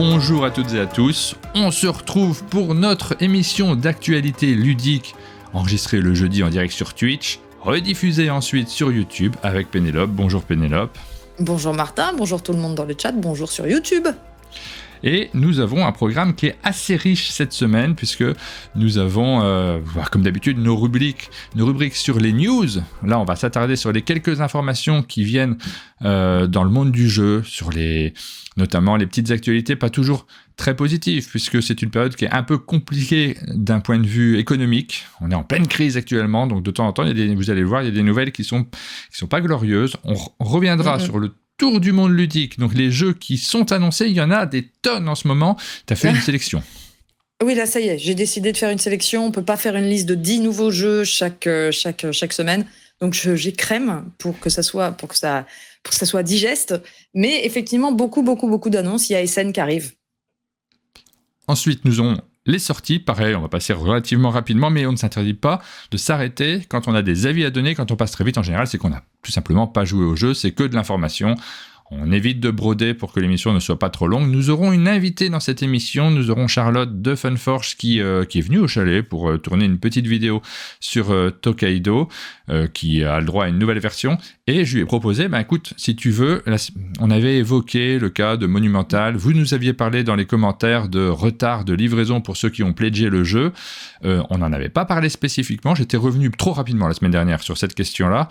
Bonjour à toutes et à tous, on se retrouve pour notre émission d'actualité ludique, enregistrée le jeudi en direct sur Twitch, rediffusée ensuite sur YouTube avec Pénélope. Bonjour Pénélope. Bonjour Martin, bonjour tout le monde dans le chat, bonjour sur YouTube. Et nous avons un programme qui est assez riche cette semaine puisque nous avons, comme d'habitude, nos rubriques sur les news. Là, on va s'attarder sur les quelques informations qui viennent dans le monde du jeu, sur notamment les petites actualités pas toujours très positives puisque c'est une période qui est un peu compliquée d'un point de vue économique. On est en pleine crise actuellement, donc de temps en temps, vous allez le voir, il y a des nouvelles qui sont pas glorieuses. On reviendra sur le tour du monde ludique, donc les jeux qui sont annoncés, il y en a des tonnes en ce moment. Tu as fait une sélection. Oui, là, ça y est, j'ai décidé de faire une sélection. On ne peut pas faire une liste de 10 nouveaux jeux chaque semaine. Donc, j'écrème pour que ça soit digeste. Mais effectivement, beaucoup d'annonces. Il y a SN qui arrive. Ensuite, nous avons les sorties. Pareil, on va passer relativement rapidement, mais on ne s'interdit pas de s'arrêter quand on a des avis à donner. Quand on passe très vite, en général, c'est qu'on n'a tout simplement pas joué au jeu. C'est que de l'information. On évite de broder pour que l'émission ne soit pas trop longue. Nous aurons une invitée dans cette émission. Nous aurons Charlotte de Funforge qui est venue au chalet pour tourner une petite vidéo sur Tokaido, qui a le droit à une nouvelle version. Et je lui ai proposé, écoute, si tu veux, on avait évoqué le cas de Monumental. Vous nous aviez parlé dans les commentaires de retard de livraison pour ceux qui ont pledgé le jeu. On n'en avait pas parlé spécifiquement. J'étais revenu trop rapidement la semaine dernière sur cette question-là.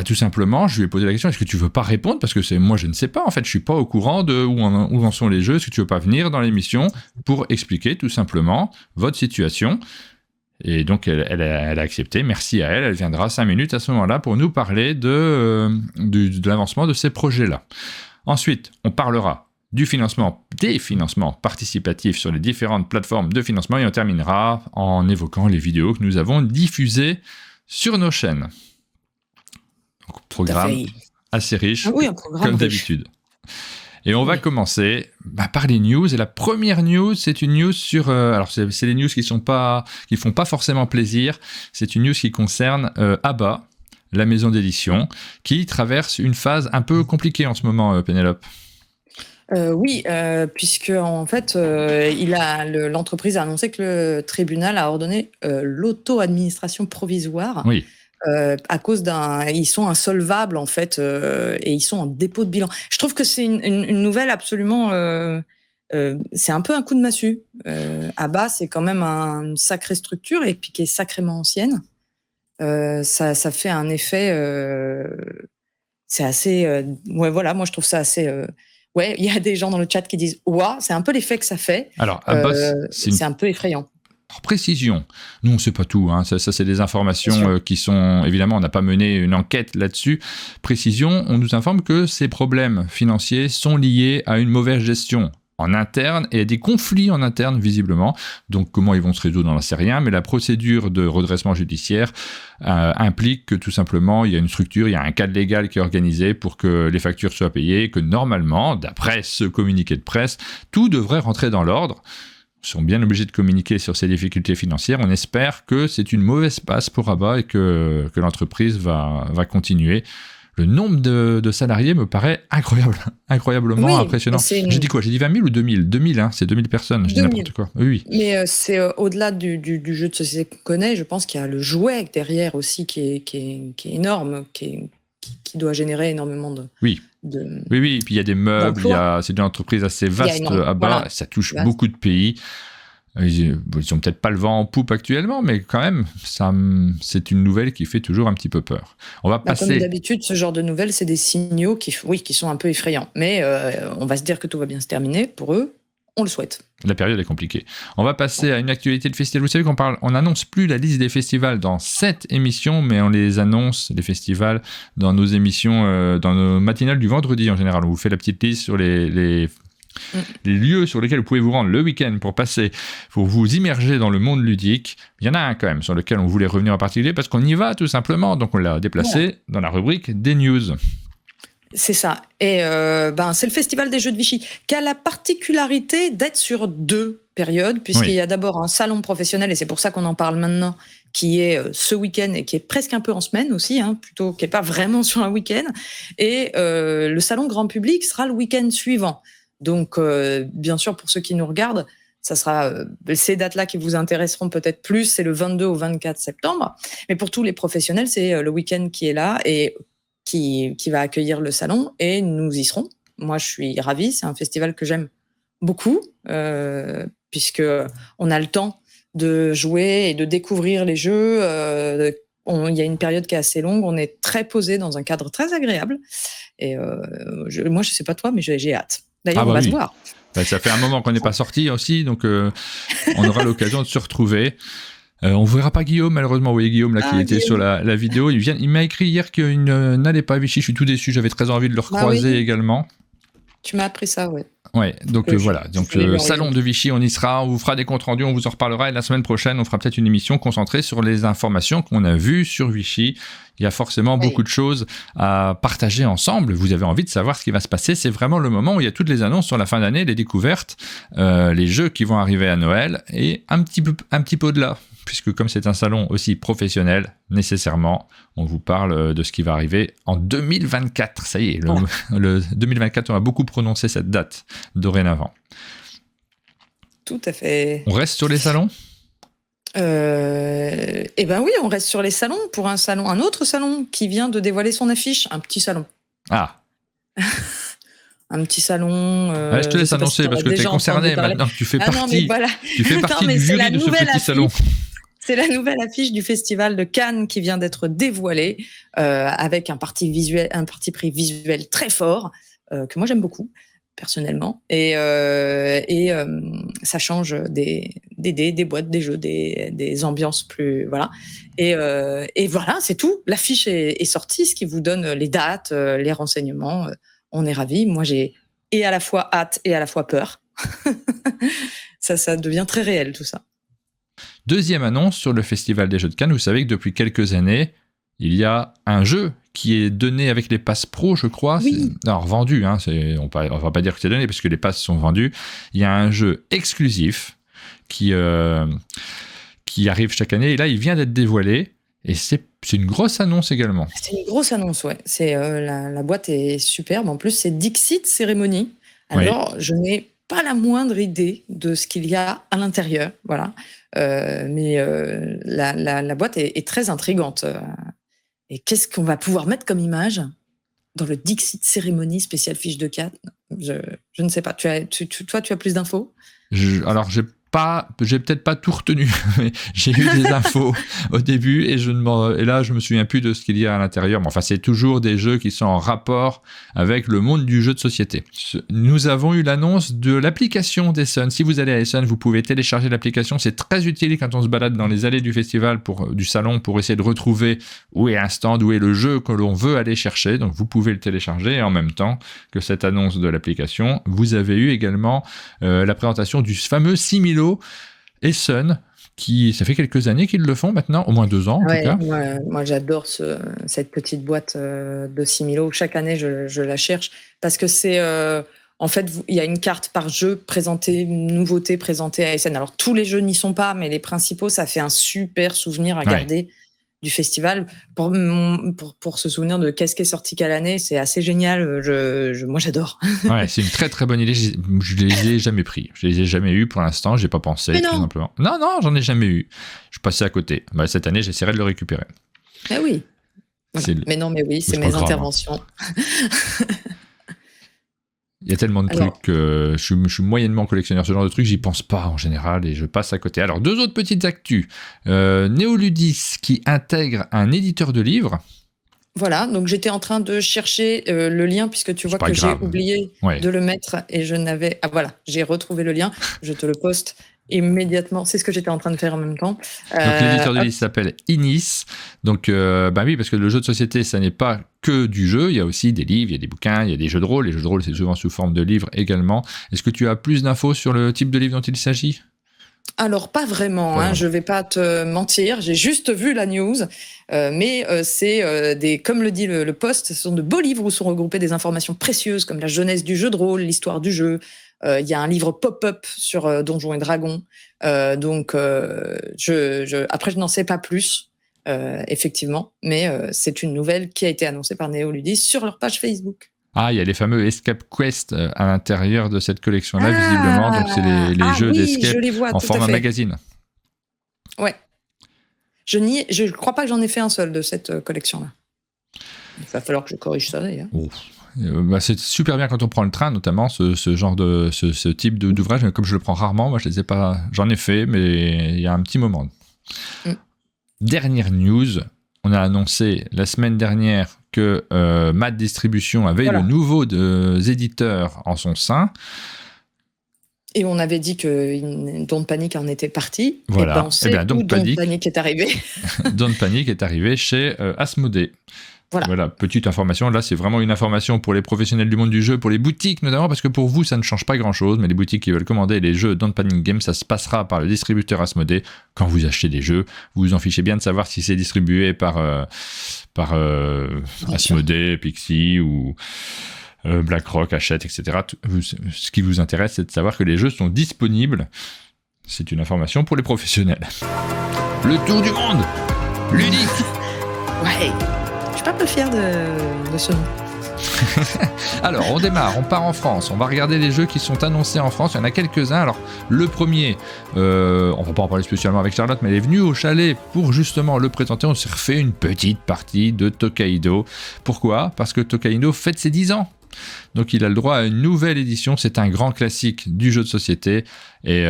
Tout simplement, je lui ai posé la question, est-ce que tu veux pas répondre? Parce que moi, je ne sais pas, en fait, je suis pas au courant de où en sont les jeux. Est-ce que tu veux pas venir dans l'émission pour expliquer tout simplement votre situation? Et donc, elle a accepté. Merci à elle. Elle viendra 5 minutes à ce moment-là pour nous parler de l'avancement de ces projets-là. Ensuite, on parlera des financements participatifs sur les différentes plateformes de financement et on terminera en évoquant les vidéos que nous avons diffusées sur nos chaînes. Donc, programme assez riche, comme d'habitude. Et on va commencer par les news. Et la première news, c'est une news sur... alors, c'est les news qui font pas forcément plaisir. C'est une news qui concerne Abba, la maison d'édition, qui traverse une phase un peu compliquée en ce moment, Pénélope. Oui, puisque en fait, l'entreprise a annoncé que le tribunal a ordonné l'auto-administration provisoire. Oui. À cause ils sont insolvables en fait et ils sont en dépôt de bilan. Je trouve que c'est une nouvelle absolument. C'est un peu un coup de massue. Abba, c'est quand même une sacrée structure et puis qui est sacrément ancienne. Ça fait un effet. C'est assez. Voilà, moi je trouve ça assez. Il y a des gens dans le chat qui disent ouah, c'est un peu l'effet que ça fait. Alors, Abba, c'est un peu effrayant. Précision, nous on ne sait pas tout, ça c'est des informations qui sont, évidemment on n'a pas mené une enquête là-dessus. Précision, on nous informe que ces problèmes financiers sont liés à une mauvaise gestion en interne et à des conflits en interne visiblement. Donc comment ils vont se résoudre, on n'en sait rien, mais la procédure de redressement judiciaire implique que tout simplement il y a une structure, il y a un cadre légal qui est organisé pour que les factures soient payées, que normalement, d'après ce communiqué de presse, tout devrait rentrer dans l'ordre. Sont bien obligés de communiquer sur ces difficultés financières. On espère que c'est une mauvaise passe pour Abba et que l'entreprise va continuer. Le nombre de salariés me paraît incroyablement impressionnant. J'ai dit quoi? J'ai dit 20 000 ou 2000? 2000, c'est 2000 personnes, je dis n'importe quoi. Oui. Mais c'est au-delà du jeu de société qu'on connaît, je pense qu'il y a le jouet derrière aussi qui est énorme, qui doit générer énormément de... Oui, et puis il y a des meubles, c'est une entreprise assez vaste Abba, ça touche beaucoup de pays. Ils n'ont peut-être pas le vent en poupe actuellement, mais quand même, c'est une nouvelle qui fait toujours un petit peu peur. On va passer... Comme d'habitude, ce genre de nouvelles, c'est des signaux qui sont un peu effrayants. Mais on va se dire que tout va bien se terminer. Pour eux, on le souhaite. La période est compliquée. On va passer à une actualité de festival. Vous savez on n'annonce plus la liste des festivals dans cette émission, mais on les annonce, les festivals, dans nos émissions, dans nos matinales du vendredi en général. On vous fait la petite liste sur les lieux sur lesquels vous pouvez vous rendre le week-end pour vous immerger dans le monde ludique. Il y en a un quand même sur lequel on voulait revenir en particulier parce qu'on y va tout simplement. Donc on l'a déplacé dans la rubrique des news. C'est ça. Et c'est le Festival des Jeux de Vichy, qui a la particularité d'être sur 2 périodes, puisqu'il y a d'abord un salon professionnel, et c'est pour ça qu'on en parle maintenant, qui est ce week-end et qui est presque un peu en semaine aussi, plutôt qui n'est pas vraiment sur un week-end. Et le salon grand public sera le week-end suivant. Donc, bien sûr, pour ceux qui nous regardent, ça sera ces dates-là qui vous intéresseront peut-être plus, c'est le 22 au 24 septembre. Mais pour tous les professionnels, c'est le week-end qui est là et qui va accueillir le salon, et nous y serons. Moi, je suis ravie. C'est un festival que j'aime beaucoup, puisque on a le temps de jouer et de découvrir les jeux. Il y a une période qui est assez longue. On est très posé dans un cadre très agréable. Et moi, je sais pas toi, mais j'ai hâte. D'ailleurs, on va se voir. Ça fait un moment qu'on n'est pas sorti aussi, donc on aura l'occasion de se retrouver. On ne verra pas Guillaume, malheureusement. Oui, Guillaume, là, qui était sur la vidéo. Il m'a écrit hier qu'il n'allait pas à Vichy. Je suis tout déçu. J'avais très envie de le recroiser également. Tu m'as appris ça, ouais. Ouais, donc voilà. Donc, salon de Vichy, on y sera. On vous fera des comptes rendus, on vous en reparlera. Et la semaine prochaine, on fera peut-être une émission concentrée sur les informations qu'on a vues sur Vichy. Il y a forcément beaucoup de choses à partager ensemble. Vous avez envie de savoir ce qui va se passer. C'est vraiment le moment où il y a toutes les annonces sur la fin d'année, les découvertes, les jeux qui vont arriver à Noël et un petit peu au-delà. Puisque comme c'est un salon aussi professionnel, nécessairement, on vous parle de ce qui va arriver en 2024. Ça y est, le 2024, on a beaucoup prononcé cette date dorénavant. Tout à fait. On reste sur les salons ? Eh ben oui, on reste sur les salons pour un autre salon qui vient de dévoiler son affiche, un petit salon. Ah. Un petit salon. Je te laisse annoncer parce que tu es concerné maintenant. Tu fais partie, tu fais partie du jury de ce petit salon. C'est la nouvelle affiche du Festival de Cannes qui vient d'être dévoilée avec un parti pris visuel très fort que moi j'aime beaucoup personnellement, et ça change des boîtes, des jeux, des ambiances plus voilà, et voilà, c'est tout. L'affiche est sortie, ce qui vous donne les dates, les renseignements. On est ravis. Moi j'ai à la fois hâte et à la fois peur. ça devient très réel tout ça. Deuxième annonce sur le Festival des Jeux de Cannes. Vous savez que depuis quelques années, il y a un jeu qui est donné avec les passes pro, je crois. Oui. Alors, vendu, hein, on va pas dire que c'est donné parce que les passes sont vendues. Il y a un jeu exclusif qui arrive chaque année. Et là, il vient d'être dévoilé. Et c'est une grosse annonce également. C'est une grosse annonce, ouais. La boîte est superbe. En plus, c'est Dixit Ceremony. Alors, je n'ai pas la moindre idée de ce qu'il y a à l'intérieur, voilà. Mais la boîte est très intrigante. Et qu'est-ce qu'on va pouvoir mettre comme image dans le Dixit Ceremony spécial fiche de Cannes ? Je ne sais pas. Toi, tu as plus d'infos ? Alors, j'ai peut-être pas tout retenu, mais j'ai eu des infos au début et là je me souviens plus de ce qu'il y a à l'intérieur. Mais enfin, c'est toujours des jeux qui sont en rapport avec le monde du jeu de société. Nous avons eu l'annonce de l'application d'Essen. Si vous allez à Essen, vous pouvez télécharger l'application. C'est très utile quand on se balade dans les allées du festival, du salon, pour essayer de retrouver où est un stand, où est le jeu que l'on veut aller chercher. Donc vous pouvez le télécharger, et en même temps que cette annonce de l'application, vous avez eu également la présentation du fameux Similo Essen, ça fait quelques années qu'ils le font maintenant, au moins 2 ans en tout cas. Moi j'adore cette petite boîte de Similo. Chaque année je la cherche parce que c'est en fait il y a une carte par jeu présentée, une nouveauté présentée à Essen. Alors tous les jeux n'y sont pas, mais les principaux, ça fait un super souvenir à garder du festival pour se souvenir de qu'est-ce qui est sorti quelle année. C'est assez génial. Moi j'adore. Ouais, c'est une très très bonne idée. Je les ai jamais pris. Je les ai jamais eus pour l'instant. J'ai pas pensé, tout simplement. Non, j'en ai jamais eu. Je passais à côté. Cette année, j'essaierai de le récupérer. Ah oui. Voilà. Mais oui, c'est mes interventions. Il y a tellement de trucs que je suis moyennement collectionneur. Ce genre de trucs, j'y pense pas en général et je passe à côté. Alors, 2 autres petites actus. Néoludis qui intègre un éditeur de livres. Voilà, donc j'étais en train de chercher le lien puisque tu vois que j'ai oublié de le mettre et je n'avais... Ah voilà, j'ai retrouvé le lien, je te le poste immédiatement. C'est ce que j'étais en train de faire en même temps. Donc l'éditeur de livres s'appelle Inis. Donc oui, parce que le jeu de société, ça n'est pas que du jeu. Il y a aussi des livres, il y a des bouquins, il y a des jeux de rôle. Les jeux de rôle, c'est souvent sous forme de livres également. Est-ce que tu as plus d'infos sur le type de livre dont il s'agit ? Alors, pas vraiment, je vais pas te mentir, j'ai juste vu la news, mais c'est comme le dit le post, ce sont de beaux livres où sont regroupées des informations précieuses comme la jeunesse du jeu de rôle, l'histoire du jeu. Il y a un livre pop-up sur Donjons et Dragons, donc après je n'en sais pas plus, effectivement, mais c'est une nouvelle qui a été annoncée par Néoludis sur leur page Facebook. Ah, il y a les fameux Escape Quest à l'intérieur de cette collection-là, visiblement. Donc, c'est les jeux d'escape en format magazine. Ouais. Je crois pas que j'en ai fait un seul de cette collection-là. Il va falloir que je corrige ça, d'ailleurs. C'est super bien quand on prend le train, notamment ce genre de ce type d'ouvrage. Mais comme je le prends rarement, moi je les ai pas. J'en ai fait, mais il y a un petit moment. Dernière news, on a annoncé la semaine dernière que Mad Distribution avait le nouveau éditeurs en son sein. Et on avait dit que Don't Panic en était parti. Voilà. Et ben on sait où Don't Panic est arrivé. Don't Panic est arrivé chez Asmodée. Voilà, petite information. Là, c'est vraiment une information pour les professionnels du monde du jeu, pour les boutiques notamment, parce que pour vous, ça ne change pas grand-chose, mais les boutiques qui veulent commander les jeux Don't Panic Games, ça se passera par le distributeur Asmodée. Quand vous achetez des jeux, vous vous en fichez bien de savoir si c'est distribué par Asmodée, Pixie ou BlackRock, Hachette, etc. Ce qui vous intéresse, c'est de savoir que les jeux sont disponibles. C'est une information pour les professionnels. Le tour du monde ludique. Ouais. Je suis pas peu fier de ce nom. Alors, on démarre, on part en France, on va regarder les jeux qui sont annoncés en France, il y en a quelques-uns. Alors, le premier, on va pas en parler spécialement avec Charlotte, mais elle est venue au chalet pour justement le présenter. On s'est refait une petite partie de Tokaido. Pourquoi ? Parce que Tokaido fête ses 10 ans. Donc il a le droit à une nouvelle édition, c'est un grand classique du jeu de société et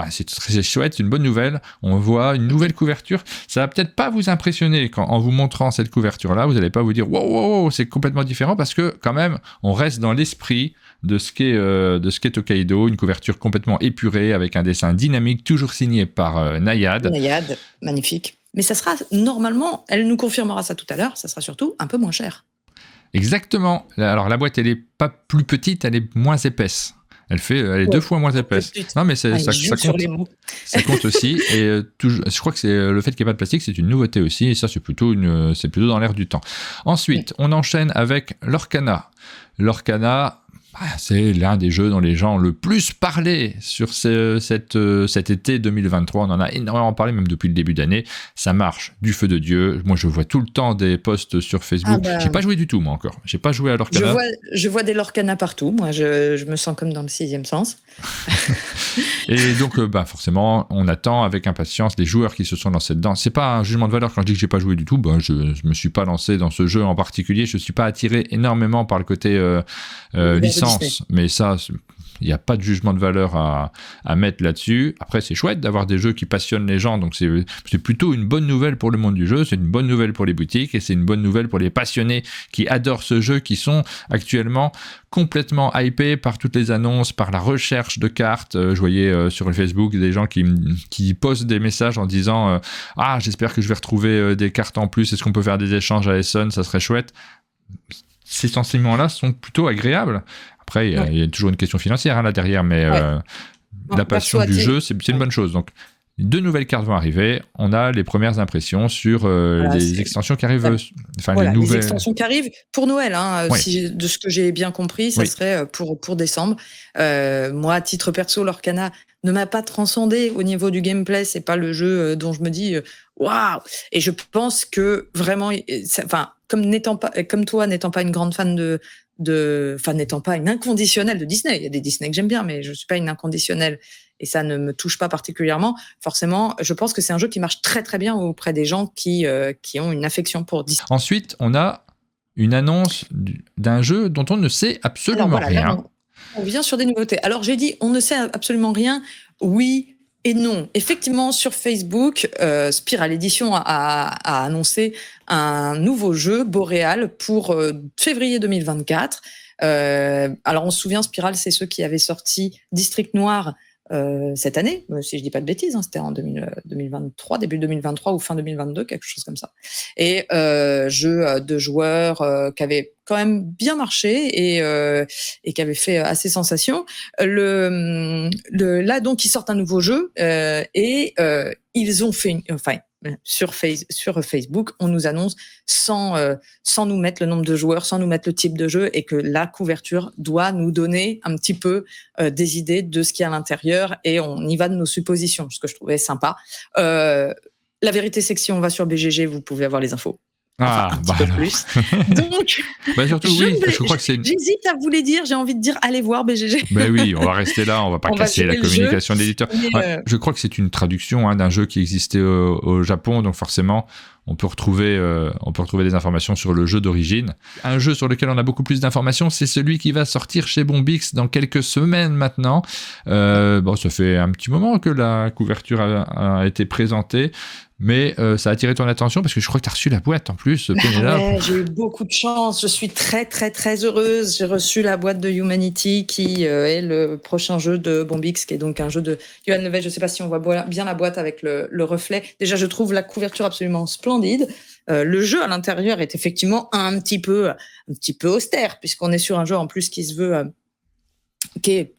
c'est très chouette, c'est une bonne nouvelle. On voit une nouvelle couverture, ça va peut-être pas vous impressionner en vous montrant cette couverture là, vous n'allez pas vous dire wow, c'est complètement différent, parce que quand même on reste dans l'esprit de ce qu'est Tokaido, une couverture complètement épurée avec un dessin dynamique toujours signé par Nayad. Nayad, magnifique. Mais ça sera normalement, elle nous confirmera ça tout à l'heure, ça sera surtout un peu moins cher. Exactement. Alors la boîte, elle est pas plus petite, elle est moins épaisse. Elle est 2 fois moins épaisse. Non, mais ça compte. Ça compte aussi. Et je crois que c'est le fait qu'il n'y ait pas de plastique, c'est une nouveauté aussi. Et ça, c'est plutôt dans l'air du temps. Ensuite, on enchaîne avec Lorcana. Lorcana, c'est l'un des jeux dont les gens ont le plus parlé sur cet été 2023. On en a énormément parlé, même depuis le début d'année. Ça marche du feu de Dieu. Moi, je vois tout le temps des posts sur Facebook. J'ai pas joué du tout, moi, encore. J'ai pas joué à Lorcana. Je vois des Lorcana partout. Moi, je me sens comme dans le 6e sens. Et donc, forcément, on attend avec impatience les joueurs qui se sont lancés dedans. C'est pas un jugement de valeur quand je dis que j'ai pas joué du tout. Je me suis pas lancé dans ce jeu en particulier. Je suis pas attiré énormément par le côté licence. Mais ça, il n'y a pas de jugement de valeur à mettre là-dessus. Après, c'est chouette d'avoir des jeux qui passionnent les gens, donc c'est plutôt une bonne nouvelle pour le monde du jeu, c'est une bonne nouvelle pour les boutiques, et c'est une bonne nouvelle pour les passionnés qui adorent ce jeu, qui sont actuellement complètement hypés par toutes les annonces, par la recherche de cartes. Je voyais sur le Facebook des gens qui postent des messages en disant j'espère que je vais retrouver des cartes en plus, est-ce qu'on peut faire des échanges à Essen, ça serait chouette. Ces sentiments-là sont plutôt agréables. Après, il y a toujours une question financière là derrière, mais la passion du jeu, c'est une bonne chose. Donc, 2 nouvelles cartes vont arriver. On a les premières impressions sur les extensions qui arrivent. Les extensions qui arrivent pour Noël. De ce que j'ai bien compris, ça serait pour décembre. Moi, à titre perso, Lorcana ne m'a pas transcendé au niveau du gameplay. C'est pas le jeu dont je me dis waouh. Et je pense que vraiment, comme toi, n'étant pas une grande fan n'étant pas une inconditionnelle de Disney. Il y a des Disney que j'aime bien, mais je suis pas une inconditionnelle et ça ne me touche pas particulièrement. Forcément, je pense que c'est un jeu qui marche très très bien auprès des gens qui ont une affection pour Disney. Ensuite, on a une annonce d'un jeu dont on ne sait absolument rien. Là, on vient sur des nouveautés. Alors j'ai dit, on ne sait absolument rien. Oui et non. Effectivement, sur Facebook, Spiral Edition a annoncé un nouveau jeu, Boréal, pour février 2024. Alors on se souvient, Spiral, c'est ceux qui avaient sorti District Noir cette année, si je dis pas de bêtises, c'était en 2023, début 2023 ou fin 2022, quelque chose comme ça. Et jeu de joueurs qui avait quand même bien marché et qui avait fait assez sensation. Là donc ils sortent un nouveau jeu et ils ont fait sur Facebook, on nous annonce sans nous mettre le nombre de joueurs, sans nous mettre le type de jeu, et que la couverture doit nous donner un petit peu des idées de ce qu'il y a à l'intérieur, et on y va de nos suppositions, ce que je trouvais sympa. La vérité, c'est que si on va sur BGG, vous pouvez avoir les infos. Enfin, Ah, un petit bah peu alors. plus. Donc, Bah surtout, oui, je crois que c'est une... j'hésite à vous les dire. J'ai envie de dire, allez voir BGG. Ben oui, on va rester là, on va pas On va casser la gérer le jeu. communication de l'éditeur. Mais, Ouais, je crois que c'est une traduction d'un jeu qui existait au Japon, donc forcément, on peut retrouver des informations sur le jeu d'origine. Un jeu sur lequel on a beaucoup plus d'informations, c'est celui qui va sortir chez Bombix dans quelques semaines maintenant. Bon, ça fait un petit moment que la couverture a été présentée. Mais ça a attiré ton attention parce que je crois que tu as reçu la boîte en plus, Pénélope. Ouais, j'ai eu beaucoup de chance. Je suis très, très, très heureuse. J'ai reçu la boîte de Humanity qui est le prochain jeu de Bombix, qui est donc un jeu de Johan Levet. Je ne sais pas si on voit bien la boîte avec le reflet. Déjà, je trouve la couverture absolument splendide. Le jeu à l'intérieur est effectivement un petit peu austère, puisqu'on est sur un jeu en plus qui se veut... qui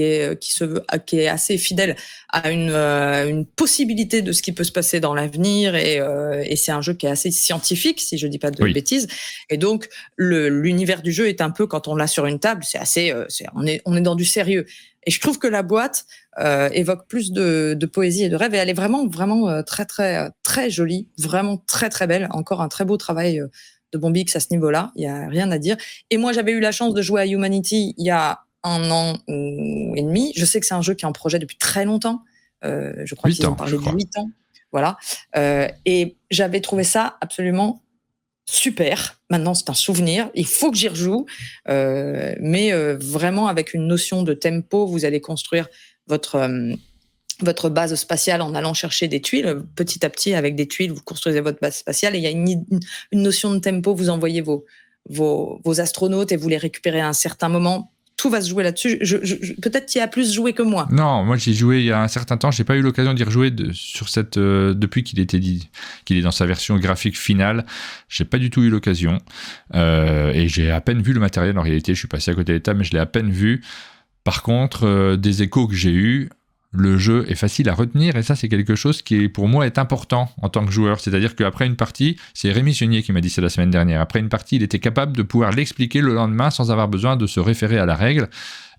est assez fidèle à une possibilité de ce qui peut se passer dans l'avenir et c'est un jeu qui est assez scientifique, si je dis pas de bêtises. Et donc l'univers du jeu est un peu, quand on l'a sur une table, c'est assez, on est dans du sérieux. Et je trouve que la boîte évoque plus de poésie et de rêve, et elle est vraiment très très très jolie, vraiment très très belle. Encore un très beau travail de Bombix à ce niveau-là, il y a rien à dire. Et moi, j'avais eu la chance de jouer à Humanity il y a 1 an et demi. Je sais que c'est un jeu qui est en projet depuis très longtemps. Je crois qu'ils ont parlé de 8 ans. Voilà. Et j'avais trouvé ça absolument super. Maintenant, c'est un souvenir. Il faut que j'y rejoue. Mais vraiment, avec une notion de tempo, vous allez construire votre base spatiale en allant chercher des tuiles. Petit à petit, avec des tuiles, vous construisez votre base spatiale et il y a une notion de tempo. Vous envoyez vos astronautes et vous les récupérez à un certain moment. Tout va se jouer là-dessus. Peut-être tu y as plus joué que moi. Non, moi j'ai joué il y a un certain temps. J'ai pas eu l'occasion d'y rejouer sur cette depuis qu'il est dans sa version graphique finale. J'ai pas du tout eu l'occasion et j'ai à peine vu le matériel. En réalité, je suis passé à côté de l'état, mais je l'ai à peine vu. Par contre, des échos que j'ai eus, le jeu est facile à retenir et ça c'est quelque chose qui pour moi est important en tant que joueur, c'est-à-dire qu'après une partie, c'est Rémi Saunier qui m'a dit ça la semaine dernière, après une partie il était capable de pouvoir l'expliquer le lendemain sans avoir besoin de se référer à la règle,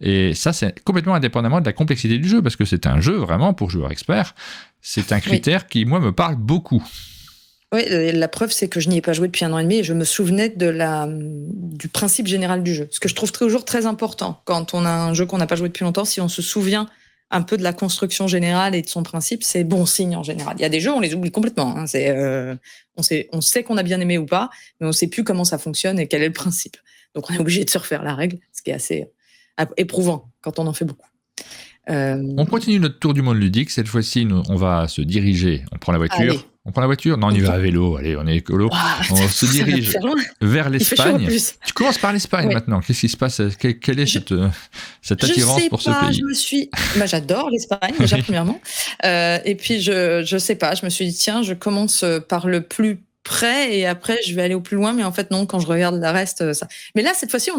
et ça c'est complètement indépendamment de la complexité du jeu parce que c'est un jeu vraiment pour joueurs experts, c'est un critère qui moi me parle beaucoup. Oui, la preuve, c'est que je n'y ai pas joué depuis 1 an et demi et je me souvenais du principe général du jeu. Ce que je trouve toujours très important quand on a un jeu qu'on n'a pas joué depuis longtemps, si on se souvient un peu de la construction générale et de son principe, c'est bon signe en général. Il y a des jeux, on les oublie complètement. Hein. On sait qu'on a bien aimé ou pas, mais on sait plus comment ça fonctionne et quel est le principe. Donc on est obligé de se refaire la règle, ce qui est assez éprouvant quand on en fait beaucoup. On continue notre tour du monde ludique. Cette fois-ci, on va se diriger. On prend la voiture. Allez. On prend la voiture. Non, on y va à vélo. Allez, on est écolo. On se dirige vers l'Espagne. Tu commences par l'Espagne maintenant. Qu'est-ce qui se passe? Quelle est cette attirance pour ce pays? J'adore l'Espagne déjà premièrement. Et puis je sais pas. Je me suis dit tiens, je commence par le plus près et après je vais aller au plus loin. Mais en fait non, quand je regarde le reste, ça. Mais là cette fois-ci,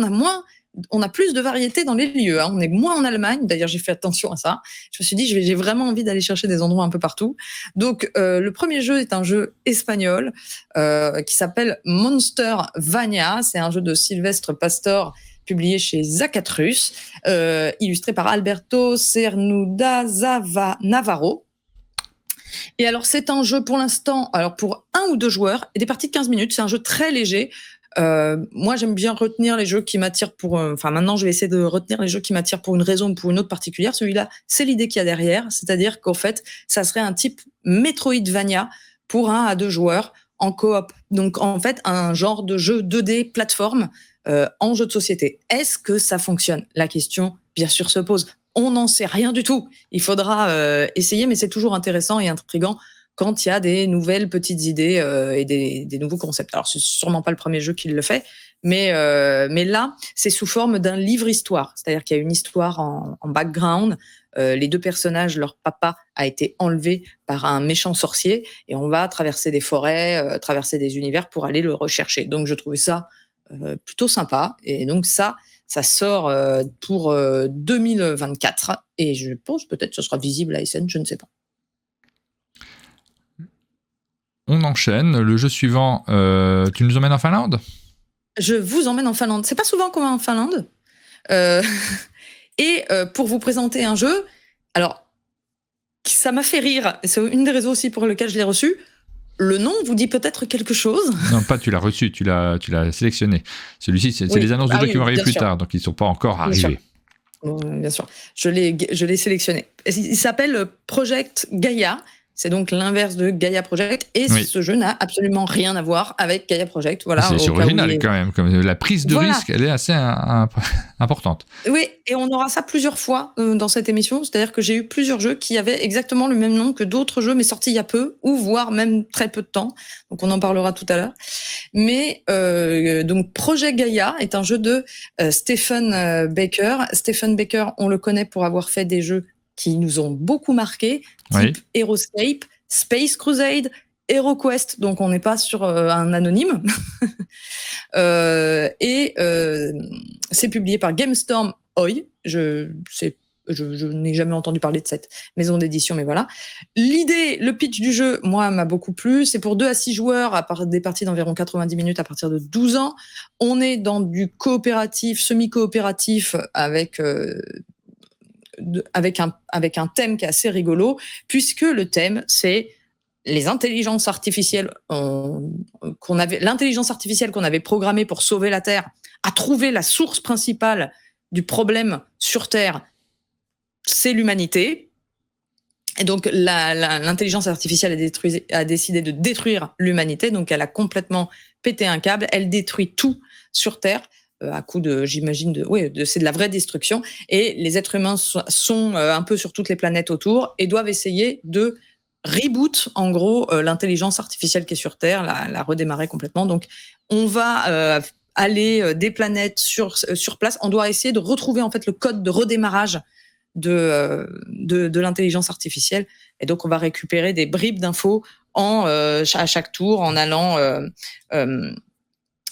on a plus de variété dans les lieux. Hein. On est moins en Allemagne. D'ailleurs, j'ai fait attention à ça. Je me suis dit, j'ai vraiment envie d'aller chercher des endroits un peu partout. Donc, le premier jeu est un jeu espagnol qui s'appelle Monstervania. C'est un jeu de Sylvestre Pastor publié chez Zacatrus, illustré par Alberto Cernuda Navarro. Et alors, c'est un jeu pour l'instant, alors pour 1 ou 2 joueurs, et des parties de 15 minutes. C'est un jeu très léger. Moi, j'aime bien retenir les jeux qui m'attirent maintenant, je vais essayer de retenir les jeux qui m'attirent pour une raison ou pour une autre particulière. Celui-là, c'est l'idée qu'il y a derrière. C'est-à-dire qu'en fait, ça serait un type Metroidvania pour 1 à 2 joueurs en coop. Donc, en fait, un genre de jeu 2D plateforme en jeu de société. Est-ce que ça fonctionne? La question, bien sûr, se pose. On n'en sait rien du tout. Il faudra essayer, mais c'est toujours intéressant et intriguant quand il y a des nouvelles petites idées et des nouveaux concepts. Alors, c'est sûrement pas le premier jeu qui le fait, mais là, c'est sous forme d'un livre-histoire. C'est-à-dire qu'il y a une histoire en background. Les 2 personnages, leur papa a été enlevé par un méchant sorcier et on va traverser des forêts, traverser des univers pour aller le rechercher. Donc, je trouvais ça plutôt sympa. Et donc, ça sort pour 2024 et je pense peut-être que ce sera visible à Essen, je ne sais pas. On enchaîne. Le jeu suivant, tu nous emmènes en Finlande? Je vous emmène en Finlande. C'est pas souvent qu'on va en Finlande. Et pour vous présenter un jeu, alors, ça m'a fait rire. C'est une des raisons aussi pour lesquelles je l'ai reçu. le nom vous dit peut-être quelque chose. Non, pas tu l'as reçu, tu l'as sélectionné. Celui-ci, c'est les annonces de jeux qui vont arriver plus tard, donc ils ne sont pas encore arrivés. Bien sûr, je l'ai sélectionné. Il s'appelle Project Gaia. C'est donc l'inverse de Gaia Project, et ce jeu n'a absolument rien à voir avec Gaia Project. Voilà, c'est original quand même, comme la prise de risque, elle est assez importante. Oui, et on aura ça plusieurs fois dans cette émission, c'est-à-dire que j'ai eu plusieurs jeux qui avaient exactement le même nom que d'autres jeux, mais sortis il y a peu, ou voire même très peu de temps, donc on en parlera tout à l'heure. Mais donc Project Gaia est un jeu de Stephen Baker. Stephen Baker, on le connaît pour avoir fait des jeux qui nous ont beaucoup marqué, type Heroescape, Space Crusade, HeroQuest, donc on n'est pas sur un anonyme. C'est publié par GameStorm Oi. Je n'ai jamais entendu parler de cette maison d'édition, mais voilà. L'idée, le pitch du jeu, moi, m'a beaucoup plu. C'est pour 2 à 6 joueurs, des parties d'environ 90 minutes à partir de 12 ans. On est dans du coopératif, semi-coopératif, avec un thème qui est assez rigolo, puisque le thème, c'est les intelligences artificielles l'intelligence artificielle qu'on avait programmée pour sauver la Terre a trouvé la source principale du problème sur Terre, c'est l'humanité. Et donc, l'intelligence artificielle a décidé de détruire l'humanité, donc elle a complètement pété un câble, elle détruit tout sur Terre, à coup c'est de la vraie destruction, et les êtres humains sont un peu sur toutes les planètes autour et doivent essayer de reboot, en gros, l'intelligence artificielle qui est sur Terre, la redémarrer complètement. Donc, on va aller des planètes sur place. On doit essayer de retrouver en fait le code de redémarrage de l'intelligence artificielle. Et donc, on va récupérer des bribes d'infos à chaque tour en allant...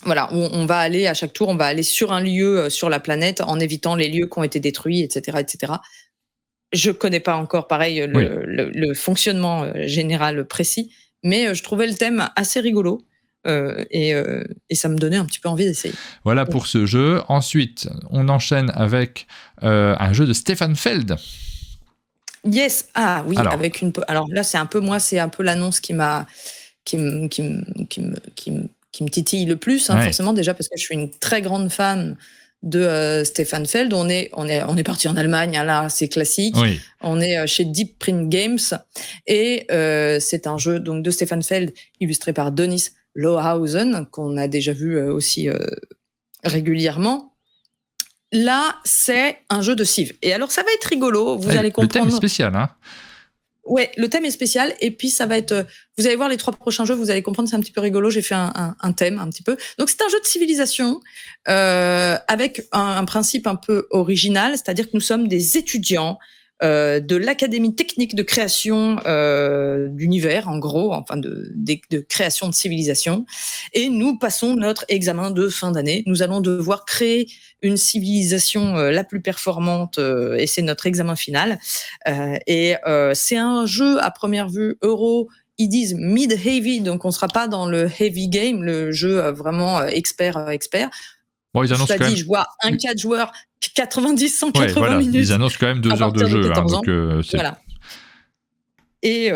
Voilà, on va aller à chaque tour, on va aller sur un lieu sur la planète en évitant les lieux qui ont été détruits, etc., etc. Je connais pas encore, pareil, le fonctionnement général précis, mais je trouvais le thème assez rigolo et ça me donnait un petit peu envie d'essayer. Voilà pour ce jeu. Ensuite, on enchaîne avec un jeu de Stefan Feld. Yes, oui, avec une. Alors là, c'est un peu l'annonce qui me titille le plus, forcément, déjà parce que je suis une très grande fan de Stefan Feld. On est parti en Allemagne, là, c'est classique. Oui. On est chez Deep Print Games et c'est un jeu donc de Stefan Feld illustré par Dennis Lohausen, qu'on a déjà vu aussi régulièrement. Là, c'est un jeu de Civ. Et alors, ça va être rigolo, vous allez comprendre. Le thème est spécial, hein. Ouais, le thème est spécial, et puis ça va être... Vous allez voir les 3 prochains jeux, vous allez comprendre, c'est un petit peu rigolo, j'ai fait un thème un petit peu. Donc c'est un jeu de civilisation, avec un principe un peu original, c'est-à-dire que nous sommes des étudiants de l'Académie technique de création d'univers, en gros, enfin de création de civilisation, et nous passons notre examen de fin d'année. Nous allons devoir créer une civilisation la plus performante, et c'est notre examen final. C'est un jeu à première vue euro. Ils disent mid-heavy, donc on sera pas dans le heavy game, le jeu vraiment expert. Bon, ils annoncent je vois un 4 joueurs 90-180 minutes. Ils annoncent quand même 2 heures de jeu. Donc, voilà. Et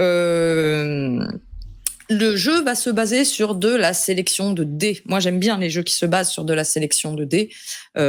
le jeu va se baser sur de la sélection de dés. Moi, j'aime bien les jeux qui se basent sur de la sélection de dés,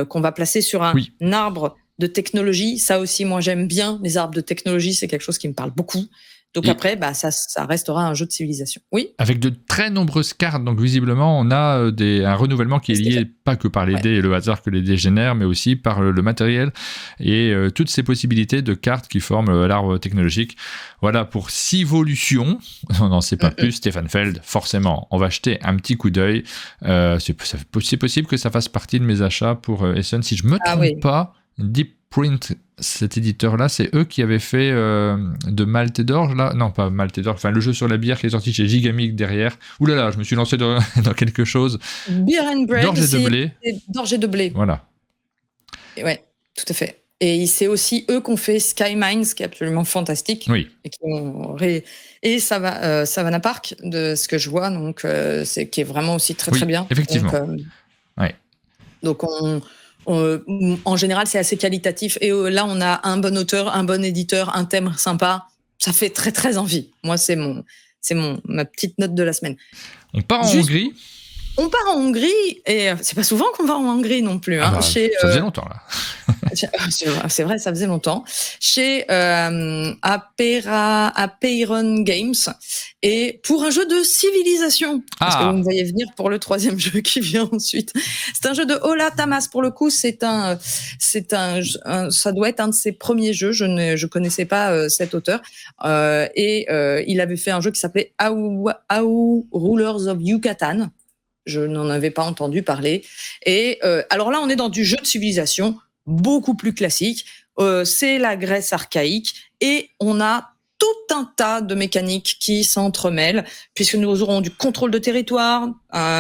qu'on va placer sur un arbre de technologie. Ça aussi, moi, j'aime bien les arbres de technologie. C'est quelque chose qui me parle beaucoup. Donc après, ça restera un jeu de civilisation. Oui. Avec de très nombreuses cartes, donc visiblement, on a un renouvellement qui est lié pas que par les dés et le hasard que les dés génèrent, mais aussi par le matériel et toutes ces possibilités de cartes qui forment l'arbre technologique. Voilà pour Civolution. On n'en sait pas plus. Stefan Feld, forcément, on va jeter un petit coup d'œil. C'est possible que ça fasse partie de mes achats pour Essen. Si je me trompe pas, Deep Print, cet éditeur-là, c'est eux qui avaient fait de Malte d'Orge, là. Non, pas Malte d'Orge, enfin le jeu sur la bière qui est sorti chez Gigamic derrière. Ouh là là, je me suis lancé dans quelque chose. Beer and Bread, d'orge et de blé. D'orge et de blé. Voilà. Ouais, tout à fait. Et c'est aussi eux qui ont fait Sky Mines, qui est absolument fantastique. Oui. Et Savannah Park, de ce que je vois, donc qui est vraiment aussi très très bien. Effectivement. Donc en général, c'est assez qualitatif. Et là, on a un bon auteur, un bon éditeur, un thème sympa. Ça fait très, très envie. Moi, c'est C'est ma petite note de la semaine. On part en Hongrie. On part en Hongrie, et c'est pas souvent qu'on va en Hongrie non plus. Ça faisait longtemps, là. C'est vrai, ça faisait longtemps. Chez Apeiron Games, et pour un jeu de civilisation. Parce que vous me voyez venir pour le 3e jeu qui vient ensuite. C'est un jeu de Ola Tamas, pour le coup. Ça doit être un de ses premiers jeux. Je connaissais pas cet auteur. Il avait fait un jeu qui s'appelait Au Rulers of Yucatan. Je n'en avais pas entendu parler. Et alors là, on est dans du jeu de civilisation beaucoup plus classique. C'est la Grèce archaïque et on a tout un tas de mécaniques qui s'entremêlent, puisque nous aurons du contrôle de territoire,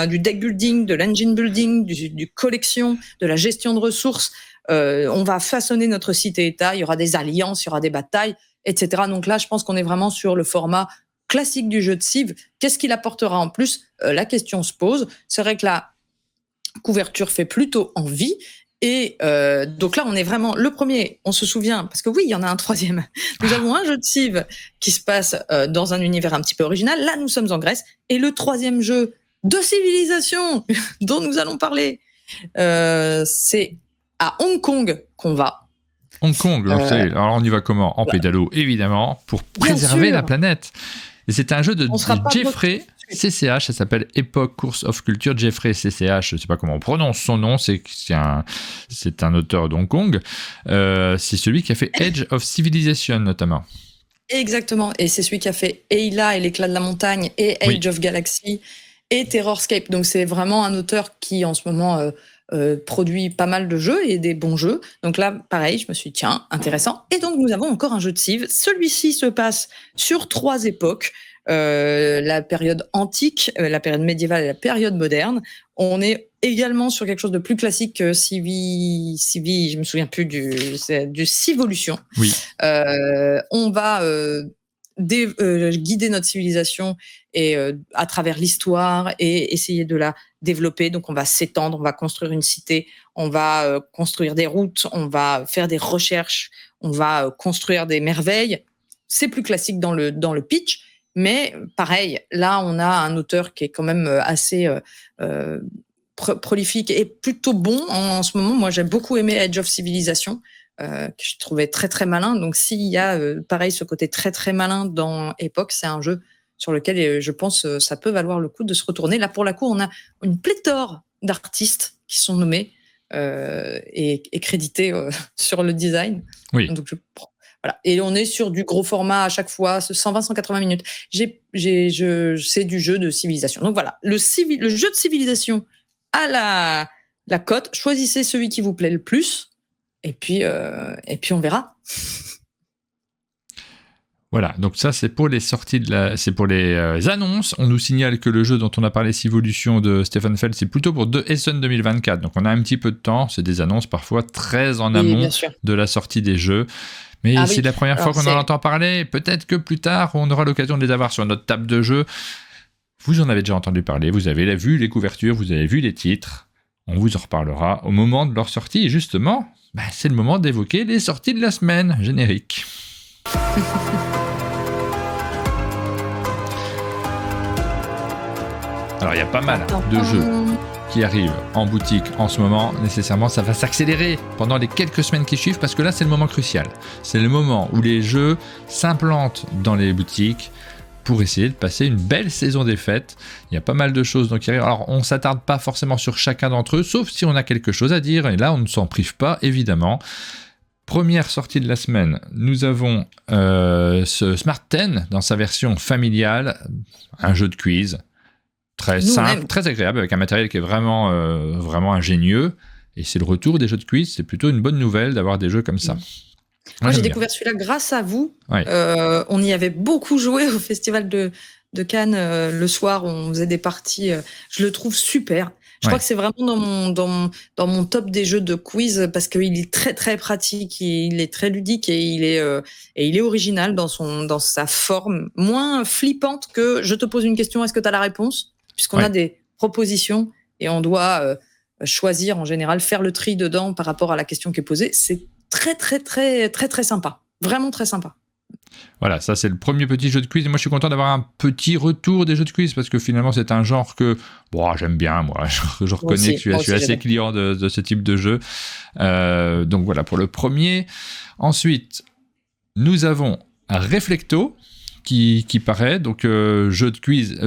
du deck building, de l'engine building, du collection, de la gestion de ressources. On va façonner notre cité-État. Il y aura des alliances, il y aura des batailles, etc. Donc là, je pense qu'on est vraiment sur le format classique du jeu de Civ. Qu'est-ce qu'il apportera en plus ? La question se pose. C'est vrai que la couverture fait plutôt envie. Et donc là, on est vraiment le premier. On se souvient, parce que oui, il y en a un 3e. Nous avons un jeu de Civ qui se passe dans un univers un petit peu original. Là, nous sommes en Grèce. Et le 3e jeu de civilisation dont nous allons parler, c'est à Hong Kong qu'on va. Hong Kong, alors on y va comment ? En pédalo, évidemment, pour préserver la planète. Et c'est un jeu de Jeffrey CCH, ça s'appelle Epoch Course of Culture. Jeffrey CCH, je ne sais pas comment on prononce son nom, c'est un auteur d'Hong Kong. C'est celui qui a fait Edge of Civilization, notamment. Exactement, et c'est celui qui a fait Ayla et l'éclat de la montagne, et Age of Galaxy, et Terrorscape. Donc c'est vraiment un auteur qui, en ce moment, produit pas mal de jeux et des bons jeux. Donc là, pareil, je me suis dit, tiens, intéressant. Et donc, nous avons encore un jeu de Civ. Celui-ci se passe sur 3 époques. La période antique, la période médiévale et la période moderne. On est également sur quelque chose de plus classique que Civi, je me souviens plus du Civolution. Oui. On va guider notre civilisation et à travers l'histoire et essayer de la développer. Donc on va s'étendre, on va construire une cité, on va construire des routes, on va faire des recherches, on va construire des merveilles. C'est plus classique dans le pitch, mais pareil, là on a un auteur qui est quand même assez prolifique et plutôt bon en ce moment. Moi j'aime beaucoup aimé Age of Civilization, que je trouvais très très malin. Donc s'il y a pareil ce côté très très malin dans Epoch, c'est un jeu sur lequel je pense ça peut valoir le coup de se retourner. Là pour la coup on a une pléthore d'artistes qui sont nommés et crédités sur le design. Oui. Donc voilà. Et on est sur du gros format à chaque fois, 120-180 minutes. C'est du jeu de civilisation. Donc voilà, le jeu de civilisation à la cote. Choisissez celui qui vous plaît le plus. Et puis on verra. Voilà, donc ça c'est pour les sorties c'est pour les annonces. On nous signale que le jeu dont on a parlé, Civolution de Stefan Feld, c'est plutôt pour Essen 2024. Donc on a un petit peu de temps. C'est des annonces parfois très en amont de la sortie des jeux. Mais c'est la première fois qu'on en entend parler. Peut-être que plus tard, on aura l'occasion de les avoir sur notre table de jeu. Vous en avez déjà entendu parler. Vous avez vu les couvertures, vous avez vu les titres. On vous en reparlera au moment de leur sortie. Et justement, c'est le moment d'évoquer les sorties de la semaine. Générique. Alors, il y a pas mal de jeux qui arrivent en boutique en ce moment. Nécessairement, ça va s'accélérer pendant les quelques semaines qui suivent parce que là, c'est le moment crucial. C'est le moment où les jeux s'implantent dans les boutiques pour essayer de passer une belle saison des fêtes. Il y a pas mal de choses qui arrivent. Alors, on ne s'attarde pas forcément sur chacun d'entre eux, sauf si on a quelque chose à dire. Et là, on ne s'en prive pas, évidemment. Première sortie de la semaine, nous avons ce Smart 10 dans sa version familiale, un jeu de quiz très simple, très agréable, avec un matériel qui est vraiment, vraiment ingénieux. Et c'est le retour des jeux de quiz. C'est plutôt une bonne nouvelle d'avoir des jeux comme ça. Moi, j'ai découvert celui-là grâce à vous. Ouais. On y avait beaucoup joué au Festival de Cannes le soir. On faisait des parties. Je le trouve super. Je crois que c'est vraiment dans mon top des jeux de quiz parce qu'il est très très pratique, il est très ludique et il est original dans sa forme, moins flippante que je te pose une question, est-ce que tu as la réponse, puisqu'on a des propositions et on doit choisir en général, faire le tri dedans par rapport à la question qui est posée. C'est très très très très très sympa, vraiment très sympa. Voilà, ça c'est le premier petit jeu de quiz. Et moi je suis content d'avoir un petit retour des jeux de quiz parce que finalement c'est un genre que j'aime bien, moi. Je reconnais que je suis assez client de ce type de jeu. Donc voilà pour le premier. Ensuite, nous avons Reflecto qui paraît, donc jeu de quiz,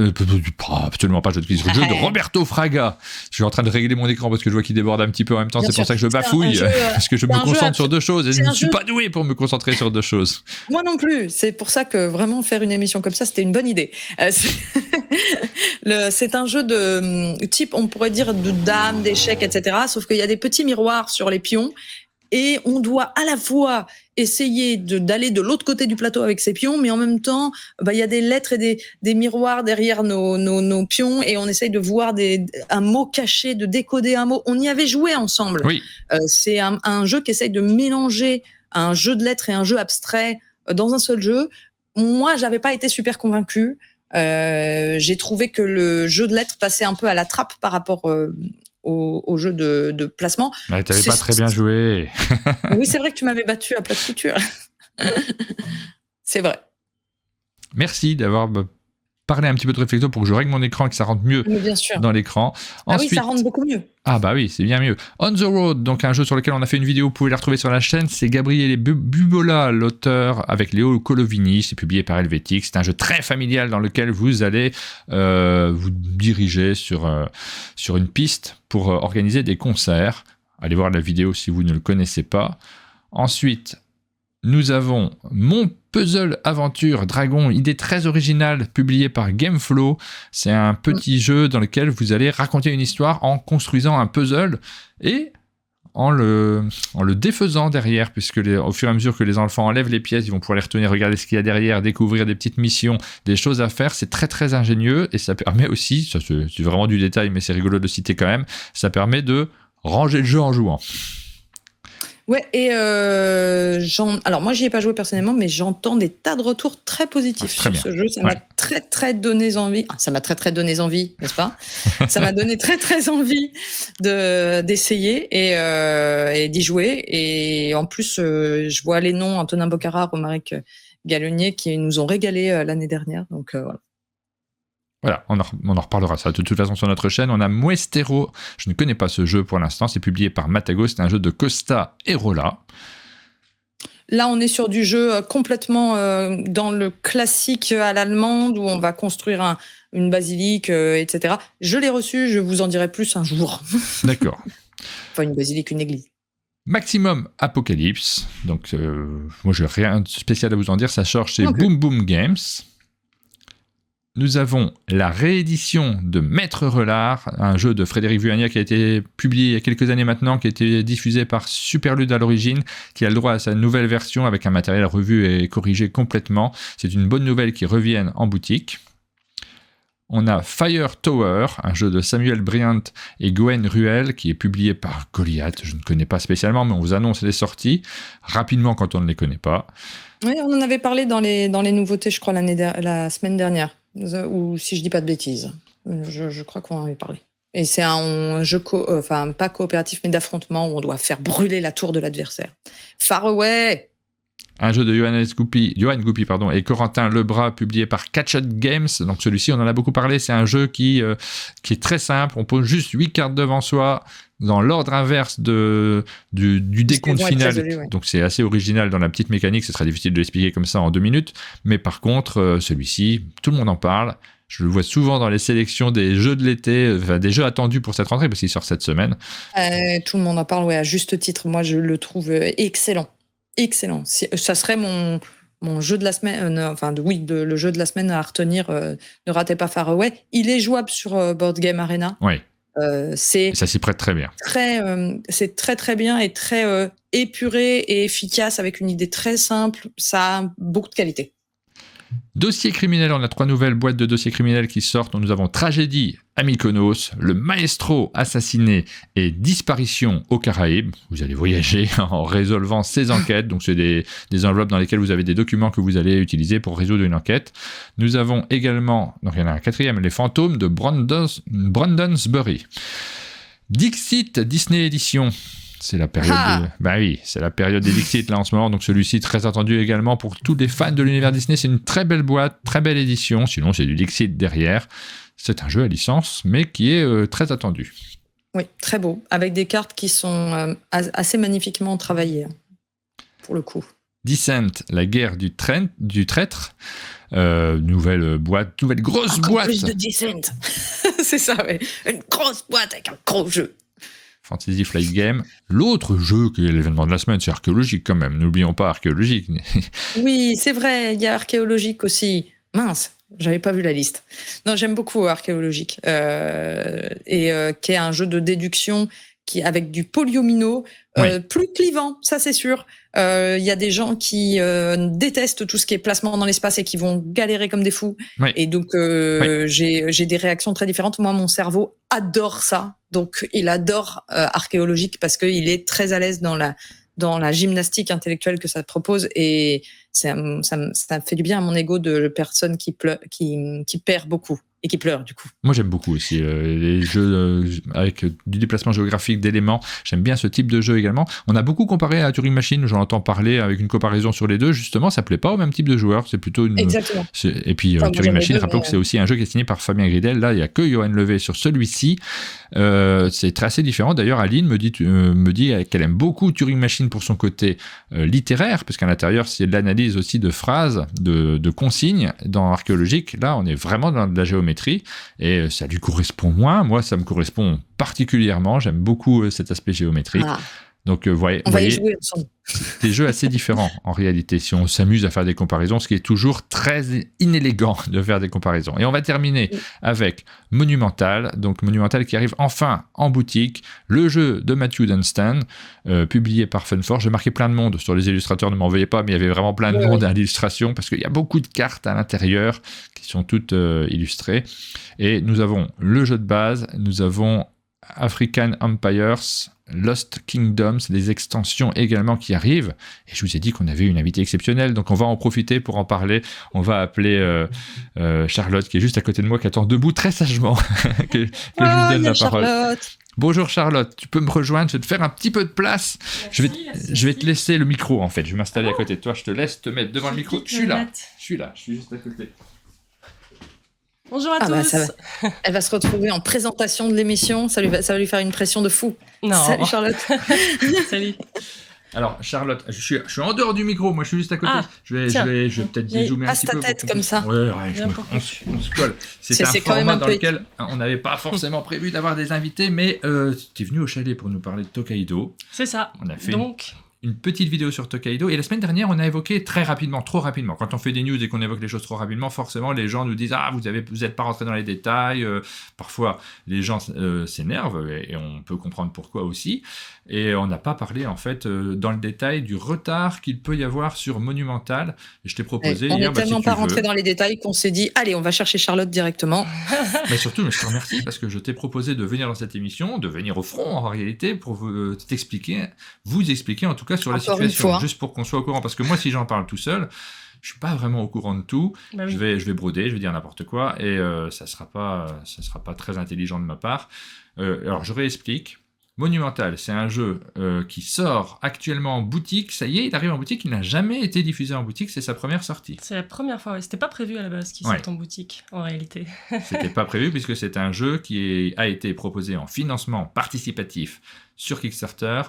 absolument pas jeu de quiz, jeu de Roberto Fraga. Je suis en train de régler mon écran parce que je vois qu'il déborde un petit peu en même temps, c'est pour ça que je bafouille, parce que je me concentre sur deux choses et je ne suis pas doué pour me concentrer sur deux choses. Moi non plus, c'est pour ça que vraiment faire une émission comme ça, c'était une bonne idée. C'est un jeu de type, on pourrait dire, de dames, d'échecs, etc. Sauf qu'il y a des petits miroirs sur les pions et on doit à la fois essayer d'aller de l'autre côté du plateau avec ses pions, mais en même temps, il y a des lettres et des miroirs derrière nos pions et on essaye de voir un mot caché, de décoder un mot. On y avait joué ensemble. Oui. C'est un jeu qui essaye de mélanger un jeu de lettres et un jeu abstrait dans un seul jeu. Moi, j'avais pas été super convaincue. J'ai trouvé que le jeu de lettres passait un peu à la trappe par rapport au jeu de placement. Mais t'avais pas très bien joué. Oui, c'est vrai que tu m'avais battu à plat de couture. C'est vrai. Merci d'avoir parlé un petit peu de Reflecto pour que je règle mon écran et que ça rentre mieux dans l'écran. Ensuite, oui, ça rentre beaucoup mieux. Ah bah oui, c'est bien mieux. On the Road, donc un jeu sur lequel on a fait une vidéo, vous pouvez la retrouver sur la chaîne, c'est Gabriele Bubola, l'auteur, avec Léo Colovini, c'est publié par Helvétique, c'est un jeu très familial dans lequel vous allez vous diriger sur une piste pour organiser des concerts. Allez voir la vidéo si vous ne le connaissez pas. Ensuite, nous avons Mon Puzzle Aventure Dragon, idée très originale, publiée par Gameflow. C'est un petit jeu dans lequel vous allez raconter une histoire en construisant un puzzle et en le défaisant derrière, puisque au fur et à mesure que les enfants enlèvent les pièces, ils vont pouvoir les retenir, regarder ce qu'il y a derrière, découvrir des petites missions, des choses à faire. C'est très très ingénieux et ça permet aussi, ça c'est vraiment du détail mais c'est rigolo de le citer quand même, ça permet de ranger le jeu en jouant. Ouais, et alors moi j'y ai pas joué personnellement, mais j'entends des tas de retours très positifs sur ce jeu. Ça m'a très très donné envie. Ça m'a très très donné envie, n'est-ce pas? Ça m'a donné très très envie d'essayer et d'y jouer. Et en plus, je vois les noms Antonin Bocara, Romaric Gallonnier qui nous ont régalé l'année dernière. Donc voilà. Voilà, on en reparlera ça de toute façon sur notre chaîne. On a Muestero, je ne connais pas ce jeu pour l'instant, c'est publié par Matago, c'est un jeu de Costa et Rolla. Là, on est sur du jeu complètement dans le classique à l'allemande où on va construire une basilique, etc. Je l'ai reçu, je vous en dirai plus un jour. D'accord. Enfin, une basilique, une église. Maximum Apocalypse, donc moi je n'ai rien de spécial à vous en dire, ça sort chez Boom Boom Games. Nous avons la réédition de Maître Relard, un jeu de Frédéric Vuagnac qui a été publié il y a quelques années maintenant, qui a été diffusé par Superlude à l'origine, qui a le droit à sa nouvelle version avec un matériel revu et corrigé complètement. C'est une bonne nouvelle qui revienne en boutique. On a Fire Tower, un jeu de Samuel Briand et Gwen Ruel, qui est publié par Goliath. Je ne connais pas spécialement, mais on vous annonce les sorties rapidement quand on ne les connaît pas. Oui, on en avait parlé dans les nouveautés, je crois, la semaine dernière. Ou si je dis pas de bêtises, je crois qu'on en avait parlé. Et c'est un jeu pas coopératif mais d'affrontement où on doit faire brûler la tour de l'adversaire. Far Away. Un jeu de Johan Goupy et Corentin Lebras, publié par Catch-Up Games. Donc celui-ci, on en a beaucoup parlé. C'est un jeu qui est très simple. On pose juste 8 cartes devant soi dans l'ordre inverse du décompte final. Joli, ouais. Donc c'est assez original dans la petite mécanique. Ce serait difficile de l'expliquer comme ça en 2 minutes. Mais par contre, celui-ci, tout le monde en parle. Je le vois souvent dans les sélections des jeux de l'été, des jeux attendus pour cette rentrée parce qu'il sort cette semaine. Tout le monde en parle, à juste titre. Moi, je le trouve excellent. Excellent. Ça serait mon jeu de la semaine, le jeu de la semaine à retenir. Ne ratez pas Far Away. Il est jouable sur Board Game Arena. Oui. Ça s'y prête très bien. C'est très très bien et très épuré et efficace avec une idée très simple. Ça a beaucoup de qualité. Dossier criminel, on a 3 nouvelles boîtes de dossiers criminels qui sortent. Nous avons Tragédie à Mykonos, Le Maestro assassiné et Disparition aux Caraïbes. Vous allez voyager en résolvant ces enquêtes. Donc c'est des enveloppes dans lesquelles vous avez des documents que vous allez utiliser pour résoudre une enquête. Nous avons également, donc il y en a un 4e, Les Fantômes de Brandonsbury. Dixit Disney Edition. C'est la période Bah oui, c'est la période des Dixit là en ce moment, donc celui-ci très attendu également pour tous les fans de l'univers Disney. C'est une très belle boîte, très belle édition, sinon c'est du Dixit derrière. C'est un jeu à licence, mais qui est très attendu. Oui, très beau, avec des cartes qui sont assez magnifiquement travaillées, pour le coup. Descent, la guerre du traître. Nouvelle boîte, nouvelle grosse Encore boîte. Plus de Descent. C'est ça, ouais. Une grosse boîte avec un gros jeu. Fantasy Flight Game. L'autre jeu qui est l'événement de la semaine, c'est archéologique quand même. N'oublions pas archéologique. Oui, c'est vrai, il y a archéologique aussi. Mince, j'avais pas vu la liste. Non, j'aime beaucoup archéologique. Qui est un jeu de déduction avec du polyomino, plus clivant, ça c'est sûr. Il y a des gens qui détestent tout ce qui est placement dans l'espace et qui vont galérer comme des fous. Oui. Et donc, j'ai des réactions très différentes. Moi, mon cerveau adore ça. Donc, il adore archéologique parce qu'il est très à l'aise dans la gymnastique intellectuelle que ça propose. Et ça fait du bien à mon ego de personne qui perd beaucoup. Et qui pleure, du coup. Moi, j'aime beaucoup aussi les jeux avec du déplacement géographique d'éléments. J'aime bien ce type de jeu également. On a beaucoup comparé à Turing Machine. J'en entends parler avec une comparaison sur les deux. Justement, ça ne plaît pas au même type de joueur. C'est plutôt une... Exactement. Et puis, Turing Machine, rappelons que c'est aussi un jeu qui est signé par Fabien Gridel. Là, il n'y a que Johan Levé sur celui-ci. C'est assez différent. D'ailleurs, Aline me dit qu'elle aime beaucoup Turing Machine pour son côté littéraire, parce qu'à l'intérieur, c'est de l'analyse aussi de phrases, de consignes. Dans archéologique, là, on est vraiment dans de la géométrie. Et ça lui correspond moins. Moi, ça me correspond particulièrement. J'aime beaucoup cet aspect géométrique. Donc, on va y jouer ensemble. C'est des jeux assez différents en réalité, si on s'amuse à faire des comparaisons, ce qui est toujours très inélégant de faire des comparaisons. Et on va terminer avec Monumental. Donc, Monumental qui arrive enfin en boutique. Le jeu de Matthew Dunstan, publié par Funforge. J'ai marqué plein de monde sur les illustrateurs, ne m'en veuillez pas, mais il y avait vraiment plein de monde à l'illustration parce qu'il y a beaucoup de cartes à l'intérieur qui sont toutes illustrées. Et nous avons le jeu de base, nous avons African Empires, Lost Kingdoms, les extensions également qui arrivent. Et je vous ai dit qu'on avait une invitée exceptionnelle, donc on va en profiter pour en parler. On va appeler Charlotte, qui est juste à côté de moi, qui attend debout très sagement que je lui donne la parole. Charlotte. Bonjour Charlotte, tu peux me rejoindre, je vais te faire un petit peu de place. Merci, je vais te laisser le micro en fait, je vais m'installer à côté de toi, je te laisse te mettre devant le micro. Je suis là, je suis juste à côté. Bonjour à tous. Elle va se retrouver en présentation de l'émission. Ça va lui faire une pression de fou. Non. Salut Charlotte. Salut. Alors Charlotte, je suis en dehors du micro. Moi, je suis juste à côté. Je vais peut-être dézoomer un petit peu. Passe ta tête comme ça. Ouais, on se colle. C'est un format dans lequel on n'avait pas forcément prévu d'avoir des invités, mais tu es venu au chalet pour nous parler de Tokaido. C'est ça. On a fait une petite vidéo sur Tokaido, et la semaine dernière on a évoqué trop rapidement. Quand on fait des news et qu'on évoque les choses trop rapidement, forcément les gens nous disent vous n'êtes pas rentré dans les détails, parfois les gens s'énervent et on peut comprendre pourquoi aussi, et on n'a pas parlé en fait dans le détail du retard qu'il peut y avoir sur Monumental, et je t'ai proposé on hier, n'est tellement pas rentré dans les détails qu'on s'est dit allez, on va chercher Charlotte directement. Mais surtout, je te remercie parce que je t'ai proposé de venir dans cette émission, de venir au front en réalité pour vous expliquer en tout cas sur la situation, juste pour qu'on soit au courant, parce que moi si j'en parle tout seul, je suis pas vraiment au courant de tout. Bah oui. Je vais broder, je vais dire n'importe quoi, et ça sera pas très intelligent de ma part. Alors je réexplique. Monumental, c'est un jeu qui sort actuellement en boutique. Ça y est, il arrive en boutique. Il n'a jamais été diffusé en boutique. C'est sa première sortie. C'est la première fois. C'était pas prévu à la base qu'il sorte en boutique, en réalité. C'était pas prévu puisque c'est un jeu qui a été proposé en financement participatif sur Kickstarter,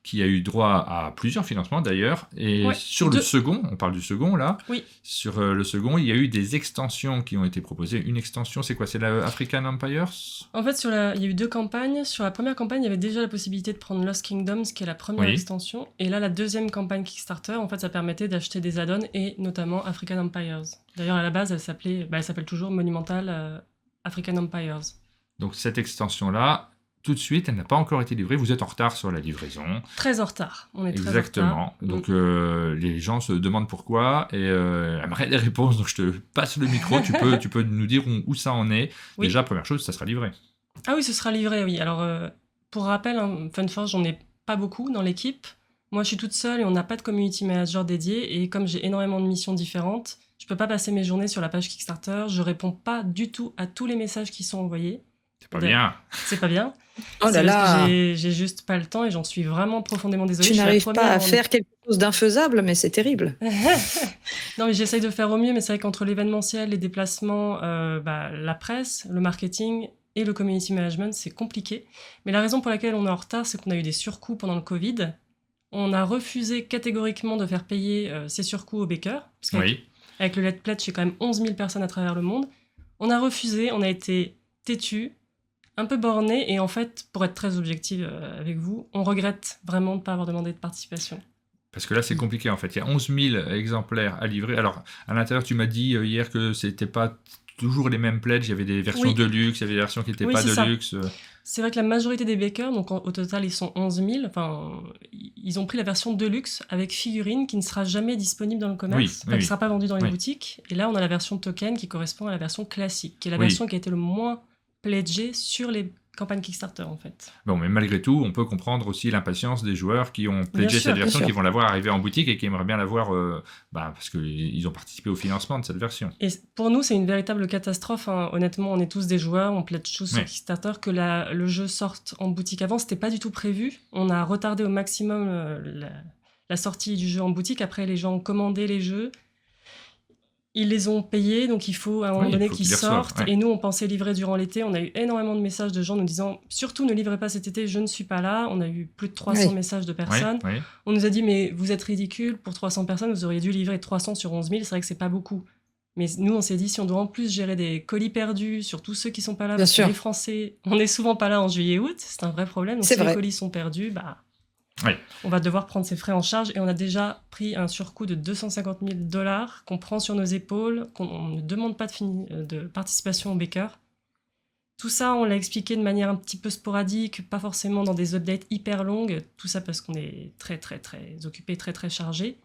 qui a eu droit à plusieurs financements d'ailleurs, et sur le second, on parle du second là, sur le second, il y a eu des extensions qui ont été proposées. Une extension, c'est quoi? C'est la African Empires? En fait, il y a eu 2 campagnes. Sur la première campagne, il y avait déjà la possibilité de prendre Lost Kingdoms, qui est la première extension, et là, la deuxième campagne Kickstarter, en fait, ça permettait d'acheter des add-ons, et notamment African Empires. D'ailleurs, à la base, elle s'appelle toujours Monumental African Empires. Donc cette extension-là, tout de suite, elle n'a pas encore été livrée. Vous êtes en retard sur la livraison. Très en retard. On est très Exactement. en retard. Donc, les gens se demandent pourquoi et aimeraient des réponses. Donc, je te passe le micro. tu peux nous dire où ça en est. Oui. Déjà, première chose, ça sera livré. Ah oui, ce sera livré, oui. Alors, pour rappel, Funforge, j'en ai pas beaucoup dans l'équipe. Moi, je suis toute seule et on n'a pas de community manager dédié. Et comme j'ai énormément de missions différentes, je peux pas passer mes journées sur la page Kickstarter. Je réponds pas du tout à tous les messages qui sont envoyés. C'est pas bien. C'est pas bien. Oh là là. J'ai juste pas le temps et j'en suis vraiment profondément désolée. Tu n'arrives pas à faire quelque chose d'infaisable, mais c'est terrible. Non, mais j'essaye de faire au mieux, mais c'est vrai qu'entre l'événementiel, les déplacements, la presse, le marketing et le community management, c'est compliqué. Mais la raison pour laquelle on est en retard, c'est qu'on a eu des surcoûts pendant le Covid. On a refusé catégoriquement de faire payer ces surcoûts aux bakers. Parce qu'avec le Let's Pledge, c'est quand même 11 000 personnes à travers le monde. On a refusé, on a été têtus, un peu borné, et en fait, pour être très objective avec vous, on regrette vraiment de ne pas avoir demandé de participation. Parce que là, c'est compliqué, en fait. Il y a 11 000 exemplaires à livrer. Alors, à l'intérieur, tu m'as dit hier que c'était pas toujours les mêmes pledges. Il y avait des versions de luxe, il y avait des versions qui n'étaient pas de luxe. C'est vrai que la majorité des bakers, donc au total, ils sont 11 000. Enfin, ils ont pris la version de luxe avec figurine qui ne sera jamais disponible dans le commerce, qui ne sera pas vendue dans les boutiques. Et là, on a la version token qui correspond à la version classique, qui est la version qui a été le moins pledgée sur les campagne Kickstarter, en fait. Bon, mais malgré tout, on peut comprendre aussi l'impatience des joueurs qui ont pledgé cette version, qui vont la voir arriver en boutique et qui aimeraient bien la voir parce qu'ils ont participé au financement de cette version. Et pour nous, c'est une véritable catastrophe. Hein. Honnêtement, on est tous des joueurs, on pledge tous sur Kickstarter. Que le jeu sorte en boutique avant, c'était pas du tout prévu. On a retardé au maximum la sortie du jeu en boutique. Après, les gens ont commandé les jeux. Ils les ont payés, donc il faut à un moment donné qu'ils sortent. Et nous, on pensait livrer durant l'été. On a eu énormément de messages de gens nous disant « Surtout, ne livrez pas cet été, je ne suis pas là. » On a eu plus de 300 messages de personnes. On nous a dit « Mais vous êtes ridicule, pour 300 personnes, vous auriez dû livrer 300 sur 11 000. » C'est vrai que c'est pas beaucoup. Mais nous, on s'est dit, si on doit en plus gérer des colis perdus sur tous ceux qui sont pas là, parce que les Français, on n'est souvent pas là en juillet-août, c'est un vrai problème. Donc si les colis sont perdus, on va devoir prendre ses frais en charge, et on a déjà pris un surcoût de $250 000 qu'on prend sur nos épaules, qu'on ne demande pas de participation au baker. Tout ça, on l'a expliqué de manière un petit peu sporadique, pas forcément dans des updates hyper longues, tout ça parce qu'on est très très très occupé, très très chargé.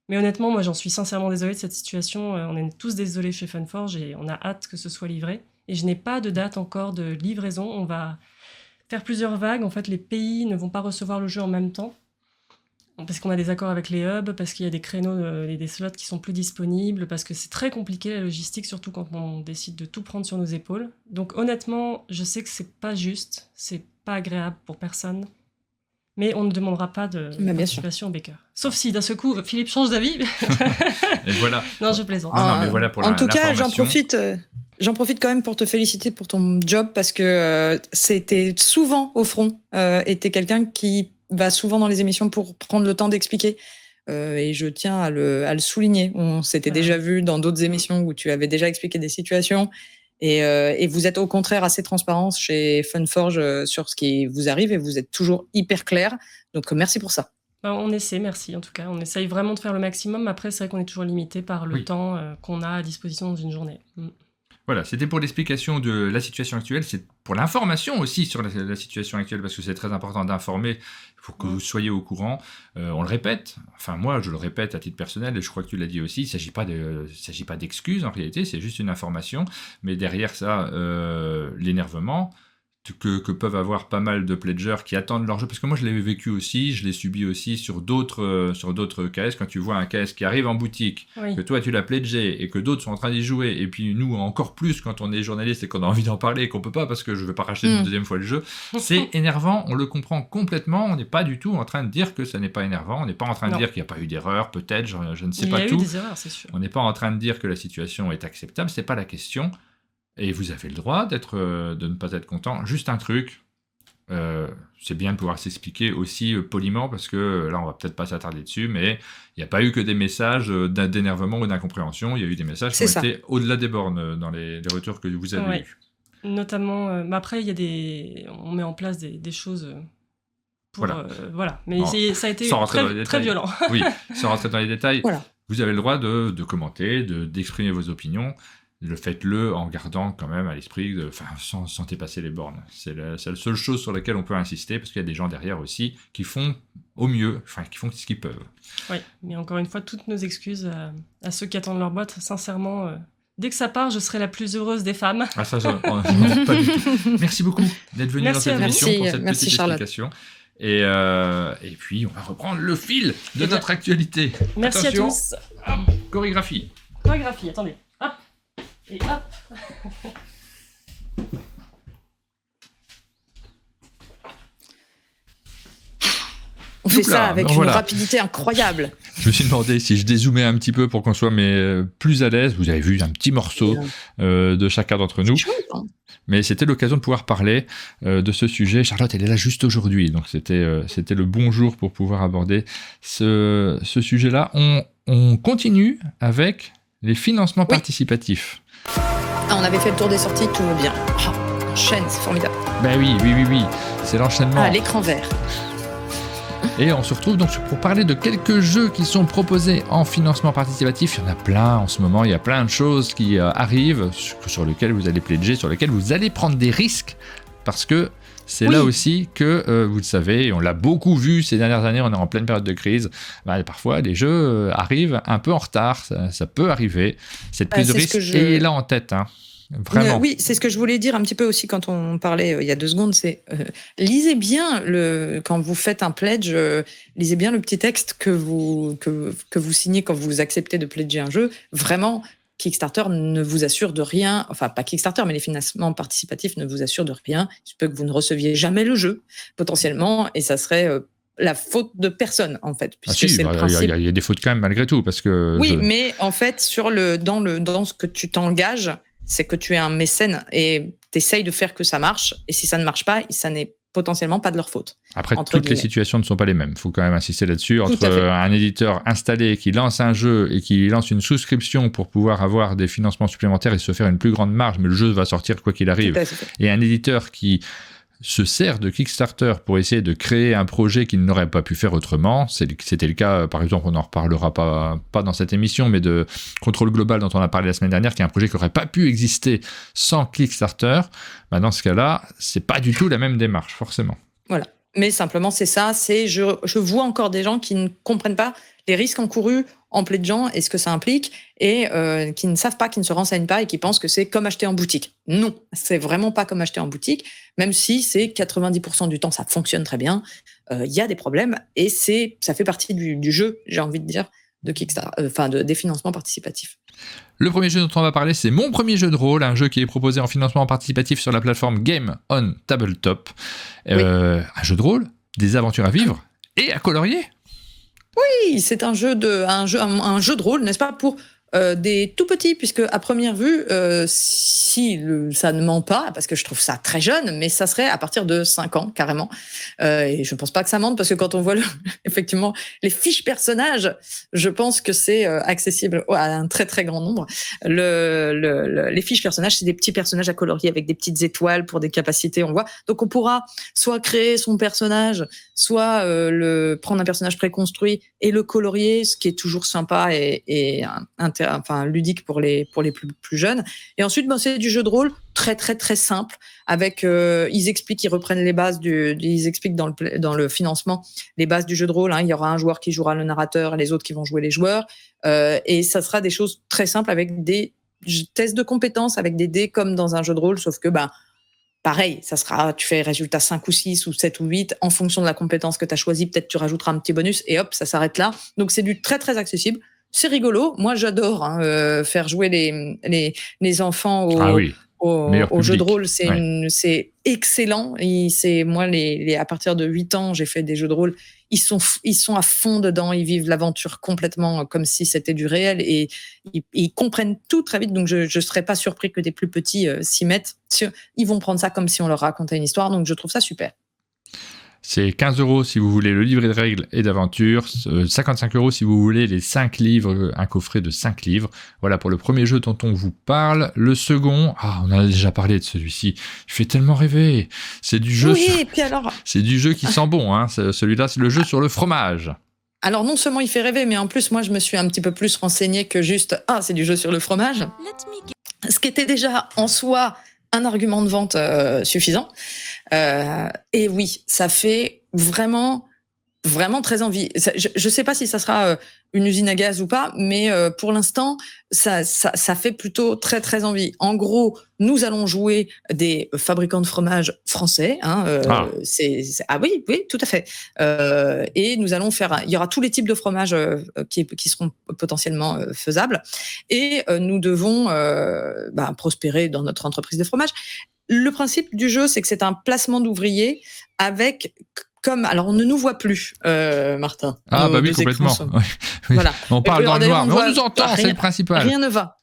Mais honnêtement, moi j'en suis sincèrement désolée de cette situation, on est tous désolés chez Funforge et on a hâte que ce soit livré. Et je n'ai pas de date encore de livraison, on va faire plusieurs vagues. En fait, les pays ne vont pas recevoir le jeu en même temps, parce qu'on a des accords avec les hubs, parce qu'il y a des créneaux et des slots qui sont plus disponibles, parce que c'est très compliqué la logistique, surtout quand on décide de tout prendre sur nos épaules. Donc honnêtement, je sais que c'est pas juste, c'est pas agréable pour personne, mais on ne demandera pas de participation au baker. Sauf si d'un seul coup, Philippe change d'avis. Et voilà. Non, je plaisante. Non, mais voilà pour en tout cas, j'en profite quand même pour te féliciter pour ton job, parce que c'était souvent au front, et t'es quelqu'un qui va souvent dans les émissions pour prendre le temps d'expliquer, et je tiens à le souligner. On s'était déjà vu dans d'autres émissions où tu avais déjà expliqué des situations, et vous êtes au contraire assez transparent chez Funforge sur ce qui vous arrive, et vous êtes toujours hyper clair, donc merci pour ça. On essaie, merci en tout cas. On essaye vraiment de faire le maximum. Après, c'est vrai qu'on est toujours limité par le temps qu'on a à disposition dans une journée. Voilà, c'était pour l'explication de la situation actuelle, c'est pour l'information aussi sur la situation actuelle, parce que c'est très important d'informer, il faut que vous soyez au courant. On le répète, enfin moi je le répète à titre personnel, et je crois que tu l'as dit aussi, il ne s'agit pas d'excuses en réalité, c'est juste une information, mais derrière ça, l'énervement que peuvent avoir pas mal de pledgers qui attendent leur jeu, parce que moi je l'ai vécu aussi, je l'ai subi aussi sur d'autres KS. Quand tu vois un KS qui arrive en boutique, que toi tu l'as pledgé et que d'autres sont en train d'y jouer, et puis nous encore plus quand on est journaliste et qu'on a envie d'en parler et qu'on peut pas parce que je veux pas racheter une deuxième fois le jeu, c'est énervant, on le comprend complètement, on n'est pas du tout en train de dire que ça n'est pas énervant, on n'est pas en train de dire qu'il n'y a pas eu d'erreur, peut-être, je ne sais pas tout. Il y a eu des erreurs, c'est sûr. On n'est pas en train de dire que la situation est acceptable, c'est pas la question. Et vous avez le droit de ne pas être content. Juste un truc, c'est bien de pouvoir s'expliquer aussi poliment, parce que là, on va peut-être pas s'attarder dessus, mais il n'y a pas eu que des messages d'énervement ou d'incompréhension, il y a eu des messages qui ont été au-delà des bornes dans les retours que vous avez eus. Notamment, après, on met en place des choses... Voilà. Mais ça a été très violent. Oui, sans rentrer dans les détails, vous avez le droit de commenter, d'exprimer vos opinions. Faites-le en gardant quand même à l'esprit, sans dépasser les bornes. C'est la seule chose sur laquelle on peut insister, parce qu'il y a des gens derrière aussi qui font au mieux, qui font ce qu'ils peuvent. Oui, mais encore une fois, toutes nos excuses à ceux qui attendent leur boîte. Sincèrement, dès que ça part, je serai la plus heureuse des femmes. Ah ça, non, pas du tout. Merci beaucoup d'être venu dans cette émission pour cette petite explication. Et puis, on va reprendre le fil de notre actualité. Merci. Attention, à tous. Hop, chorégraphie, attendez. Et hop. On fait ça avec une rapidité incroyable. Je me suis demandé si je dézoomais un petit peu pour qu'on soit plus à l'aise. Vous avez vu un petit morceau de chacun d'entre nous. C'est chouette, hein. Mais c'était l'occasion de pouvoir parler de ce sujet. Charlotte, elle est là juste aujourd'hui. Donc, c'était le bon jour pour pouvoir aborder ce sujet-là. On continue avec les financements participatifs. On avait fait le tour des sorties, tout va bien. On enchaîne, c'est formidable. Ben oui. C'est l'enchaînement. L'écran vert. Et on se retrouve donc pour parler de quelques jeux qui sont proposés en financement participatif. Il y en a plein en ce moment, il y a plein de choses qui arrivent sur lesquelles vous allez pledger, sur lesquelles vous allez prendre des risques, parce que c'est là aussi que, vous le savez, on l'a beaucoup vu ces dernières années, on est en pleine période de crise, parfois les jeux arrivent un peu en retard, ça peut arriver. Cette prise de risque est là en tête, hein. Vraiment. Oui, c'est ce que je voulais dire un petit peu aussi quand on parlait il y a 2 secondes, c'est lisez bien quand vous faites un pledge, lisez bien le petit texte que vous signez quand vous acceptez de pledger un jeu. Vraiment, Kickstarter ne vous assure de rien, enfin pas Kickstarter, mais les financements participatifs ne vous assurent de rien. Il se peut que vous ne receviez jamais le jeu, potentiellement, et ça serait la faute de personne, en fait. Puisque c'est le principe. Il y a des fautes quand même malgré tout, parce que... Oui, mais en fait, dans ce que tu t'engages, c'est que tu es un mécène et tu essayes de faire que ça marche. Et si ça ne marche pas, ça n'est potentiellement pas de leur faute. Après, toutes les situations ne sont pas les mêmes. Il faut quand même insister là-dessus. Entre un éditeur installé qui lance un jeu et qui lance une souscription pour pouvoir avoir des financements supplémentaires et se faire une plus grande marge, mais le jeu va sortir quoi qu'il arrive. Et un éditeur qui se sert de Kickstarter pour essayer de créer un projet qu'il n'aurait pas pu faire autrement. C'était le cas, par exemple, on n'en reparlera pas dans cette émission, mais de Contrôle Global dont on a parlé la semaine dernière, qui est un projet qui n'aurait pas pu exister sans Kickstarter. Dans ce cas-là, c'est pas du tout la même démarche, forcément. Voilà. Mais simplement, c'est ça. Je vois encore des gens qui ne comprennent pas les risques encourus en pledgeant et ce que ça implique, et qui ne savent pas, qui ne se renseignent pas et qui pensent que c'est comme acheter en boutique. Non, c'est vraiment pas comme acheter en boutique, même si c'est 90% du temps, ça fonctionne très bien. Y a des problèmes et ça fait partie du jeu, j'ai envie de dire, de Kickstarter, des financements participatifs. Le premier jeu dont on va parler, c'est mon premier jeu de rôle, un jeu qui est proposé en financement participatif sur la plateforme Game on Tabletop. Un jeu de rôle, des aventures à vivre et à colorier. Oui, c'est un jeu de rôle, n'est-ce pas, pour des tout petits, puisque à première vue, ça ne ment pas, parce que je trouve ça très jeune, mais ça serait à partir de 5 ans, carrément. Et je pense pas que ça mente, parce que quand on voit effectivement les fiches personnages, je pense que c'est accessible à un très très grand nombre. Les fiches personnages, c'est des petits personnages à colorier avec des petites étoiles pour des capacités, on voit. Donc on pourra soit créer son personnage, soit prendre un personnage préconstruit et le colorier, ce qui est toujours sympa et ludique pour les plus jeunes. Et ensuite, c'est du jeu de rôle très très très simple, avec ils reprennent les bases ils expliquent dans le financement les bases du jeu de rôle, hein. Il y aura un joueur qui jouera le narrateur et les autres qui vont jouer les joueurs, et ça sera des choses très simples avec des tests de compétences, avec des dés comme dans un jeu de rôle, sauf que pareil, tu fais résultat 5 ou 6 ou 7 ou 8 en fonction de la compétence que tu as choisie, peut-être tu rajouteras un petit bonus et hop, ça s'arrête là. Donc c'est du très très accessible. C'est rigolo. Moi, j'adore faire jouer les enfants au jeu de rôle. C'est excellent. Moi, à partir de 8 ans, j'ai fait des jeux de rôle. Ils sont à fond dedans. Ils vivent l'aventure complètement comme si c'était du réel, et ils comprennent tout très vite. Donc, je serais pas surpris que des plus petits s'y mettent. Ils vont prendre ça comme si on leur racontait une histoire. Donc, je trouve ça super. C'est 15 € si vous voulez le livret de règles et d'aventures, 55 € si vous voulez les 5 livres, un coffret de 5 livres. Voilà pour le premier jeu dont on vous parle. Le second, on en a déjà parlé de celui-ci, il fait tellement rêver. C'est du jeu, c'est du jeu qui sent bon, hein. Celui-là, c'est le jeu sur le fromage. Alors non seulement il fait rêver, mais en plus, moi, je me suis un petit peu plus renseignée que juste « c'est du jeu sur le fromage ». Ce qui était déjà en soi un argument de vente suffisant. Et oui, ça fait vraiment, vraiment très envie. Je ne sais pas si ça sera une usine à gaz ou pas, mais pour l'instant, ça fait plutôt très, très envie. En gros, nous allons jouer des fabricants de fromage français. Oui, tout à fait. Et nous allons il y aura tous les types de fromages qui seront potentiellement faisables. Et nous devons prospérer dans notre entreprise de fromage. Le principe du jeu, c'est que c'est un placement d'ouvriers avec alors on ne nous voit plus, Martin. Ah bah oui, complètement. Oui. Voilà. On parle dans le noir, mais on nous entend, c'est le principal. Rien ne va.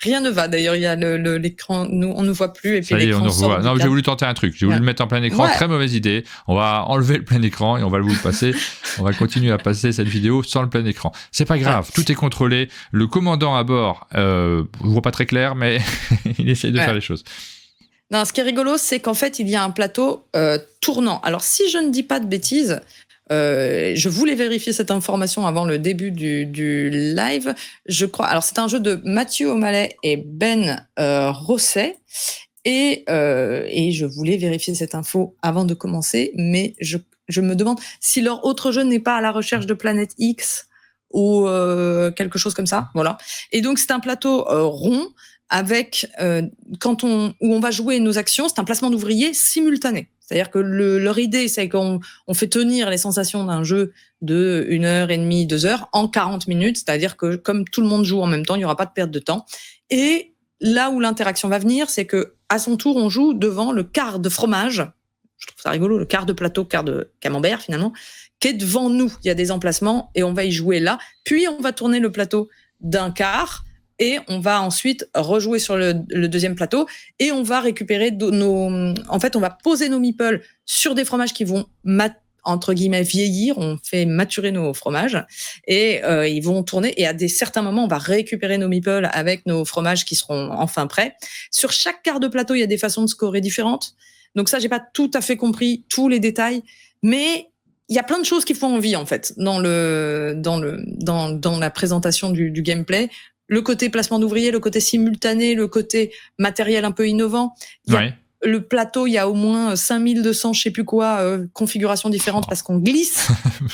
Rien ne va. D'ailleurs, il y a l'écran, on ne voit plus. Et puis ça y est, on nous revoit. Non, j'ai voulu tenter un truc. J'ai voulu le mettre en plein écran. Très mauvaise idée. On va enlever le plein écran et on va vous le passer. On va continuer à passer cette vidéo sans le plein écran. C'est pas grave. Tout est contrôlé. Le commandant à bord, on voit pas très clair, mais il essaye de faire les choses. Non, ce qui est rigolo, c'est qu'en fait, il y a un plateau tournant. Alors, si je ne dis pas de bêtises, je voulais vérifier cette information avant le début du live. Je crois. Alors, c'est un jeu de Mathieu O'Malley et Ben Rosset. Et je voulais vérifier cette info avant de commencer, mais je me demande si leur autre jeu n'est pas à la recherche de Planète X ou quelque chose comme ça. Voilà. Et donc, c'est un plateau rond avec où on va jouer nos actions. C'est un placement d'ouvriers simultané. C'est-à-dire que leur idée, c'est qu'on fait tenir les sensations d'un jeu de 1h30, 2 heures en 40 minutes. C'est-à-dire que comme tout le monde joue en même temps, il n'y aura pas de perte de temps. Et là où l'interaction va venir, c'est que à son tour, on joue devant le quart de fromage. Je trouve ça rigolo, le quart de plateau, quart de camembert finalement, qui est devant nous. Il y a des emplacements et on va y jouer là. Puis on va tourner le plateau d'un quart. Et on va ensuite rejouer sur le deuxième plateau et on va récupérer en fait, on va poser nos meeples sur des fromages qui vont entre guillemets vieillir. On fait maturer nos fromages et ils vont tourner. Et à certains moments, on va récupérer nos meeples avec nos fromages qui seront enfin prêts. Sur chaque quart de plateau, il y a des façons de scorer différentes. Donc ça, j'ai pas tout à fait compris tous les détails, mais il y a plein de choses qui font envie en fait dans la présentation du gameplay. Le côté placement d'ouvriers, le côté simultané, le côté matériel un peu innovant. Le plateau, il y a au moins 5200, je sais plus quoi, configurations différentes parce qu'on glisse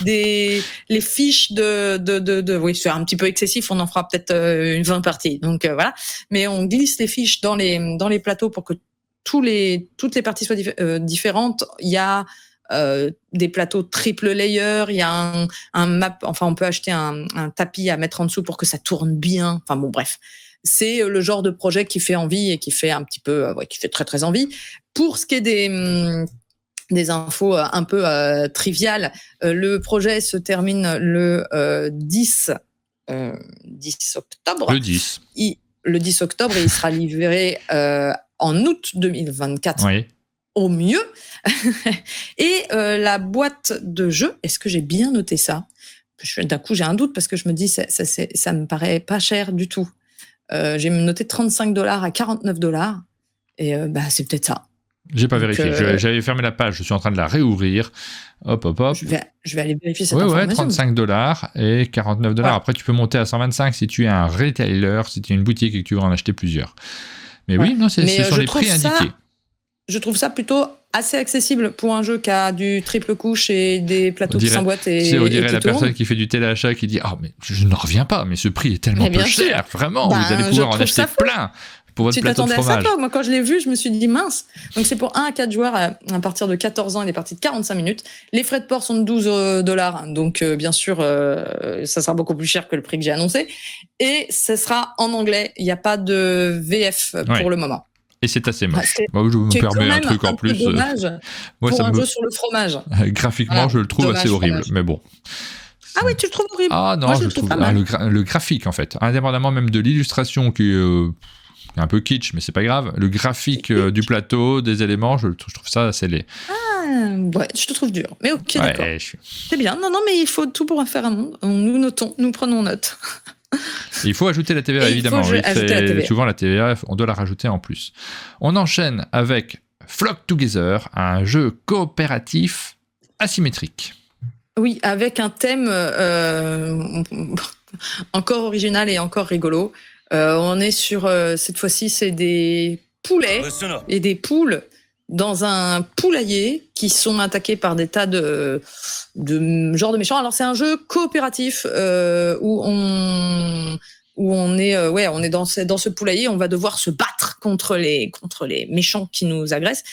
les fiches oui, c'est un petit peu excessif, on en fera peut-être une 20 parties. Donc voilà. Mais on glisse les fiches dans les plateaux pour que toutes les parties soient différentes. Il y a des plateaux triple layer, il y a un map, enfin on peut acheter un tapis à mettre en dessous pour que ça tourne bien. Enfin bon, bref, c'est le genre de projet qui fait envie et qui fait un petit peu, qui fait très très envie. Pour ce qui est des infos un peu triviales, le projet se termine le 10 octobre. Le 10. Le 10 octobre et il sera livré en août 2024. Oui. Au mieux. Et la boîte de jeu, est-ce que j'ai bien noté ça? D'un coup, j'ai un doute parce que je me dis, ça me paraît pas cher du tout. J'ai noté $35 à $49. Et c'est peut-être ça. J'ai pas vérifié. J'avais fermé la page. Je suis en train de la réouvrir. Hop. Je vais aller vérifier cette information. $35 et $49. Ouais. Après, tu peux monter à 125 si tu es un retailer, si tu es une boutique et que tu veux en acheter plusieurs. Mais oui, non, ce sont les prix indiqués. Je trouve ça plutôt assez accessible pour un jeu qui a du triple couche et des plateaux qui s'emboîtent on dirait la personne qui fait du téléachat qui dit « Ah, mais je n'en reviens pas, mais ce prix est tellement peu cher, vraiment, vous allez pouvoir en acheter plein pour votre plateau de fromage. » Tu t'attendais à ça, moi, quand je l'ai vu, je me suis dit « Mince !» Donc, c'est pour 1 à 4 joueurs à partir de 14 ans et des parties de 45 minutes. Les frais de port sont de $12. Donc, bien sûr, ça sera beaucoup plus cher que le prix que j'ai annoncé. Et ce sera en anglais. Il n'y a pas de VF pour le moment. Et c'est assez moche. Moi, je me permets un truc en plus. C'est dommage pour un jeu sur le fromage. Graphiquement, je le trouve assez horrible, mais bon. Ah oui, tu le trouves horrible? Ah non, je le trouve le graphique, en fait. Indépendamment même de l'illustration qui est un peu kitsch, mais c'est pas grave. Le graphique du plateau, des éléments, je trouve ça assez laid. Ah, ouais, je te trouve dur. Mais ok, d'accord. C'est bien. Non, mais il faut tout pour faire un monde. Nous notons, nous prenons note. Il faut ajouter la TVA, évidemment. Souvent, la TVA, on doit la rajouter en plus. On enchaîne avec Flock Together, un jeu coopératif asymétrique. Oui, avec un thème encore original et encore rigolo. On est sur, cette fois-ci, c'est des poulets et des poules dans un poulailler qui sont attaqués par des tas de genres de méchants. Alors c'est un jeu coopératif où on est dans ce poulailler, on va devoir se battre contre les méchants qui nous agressent.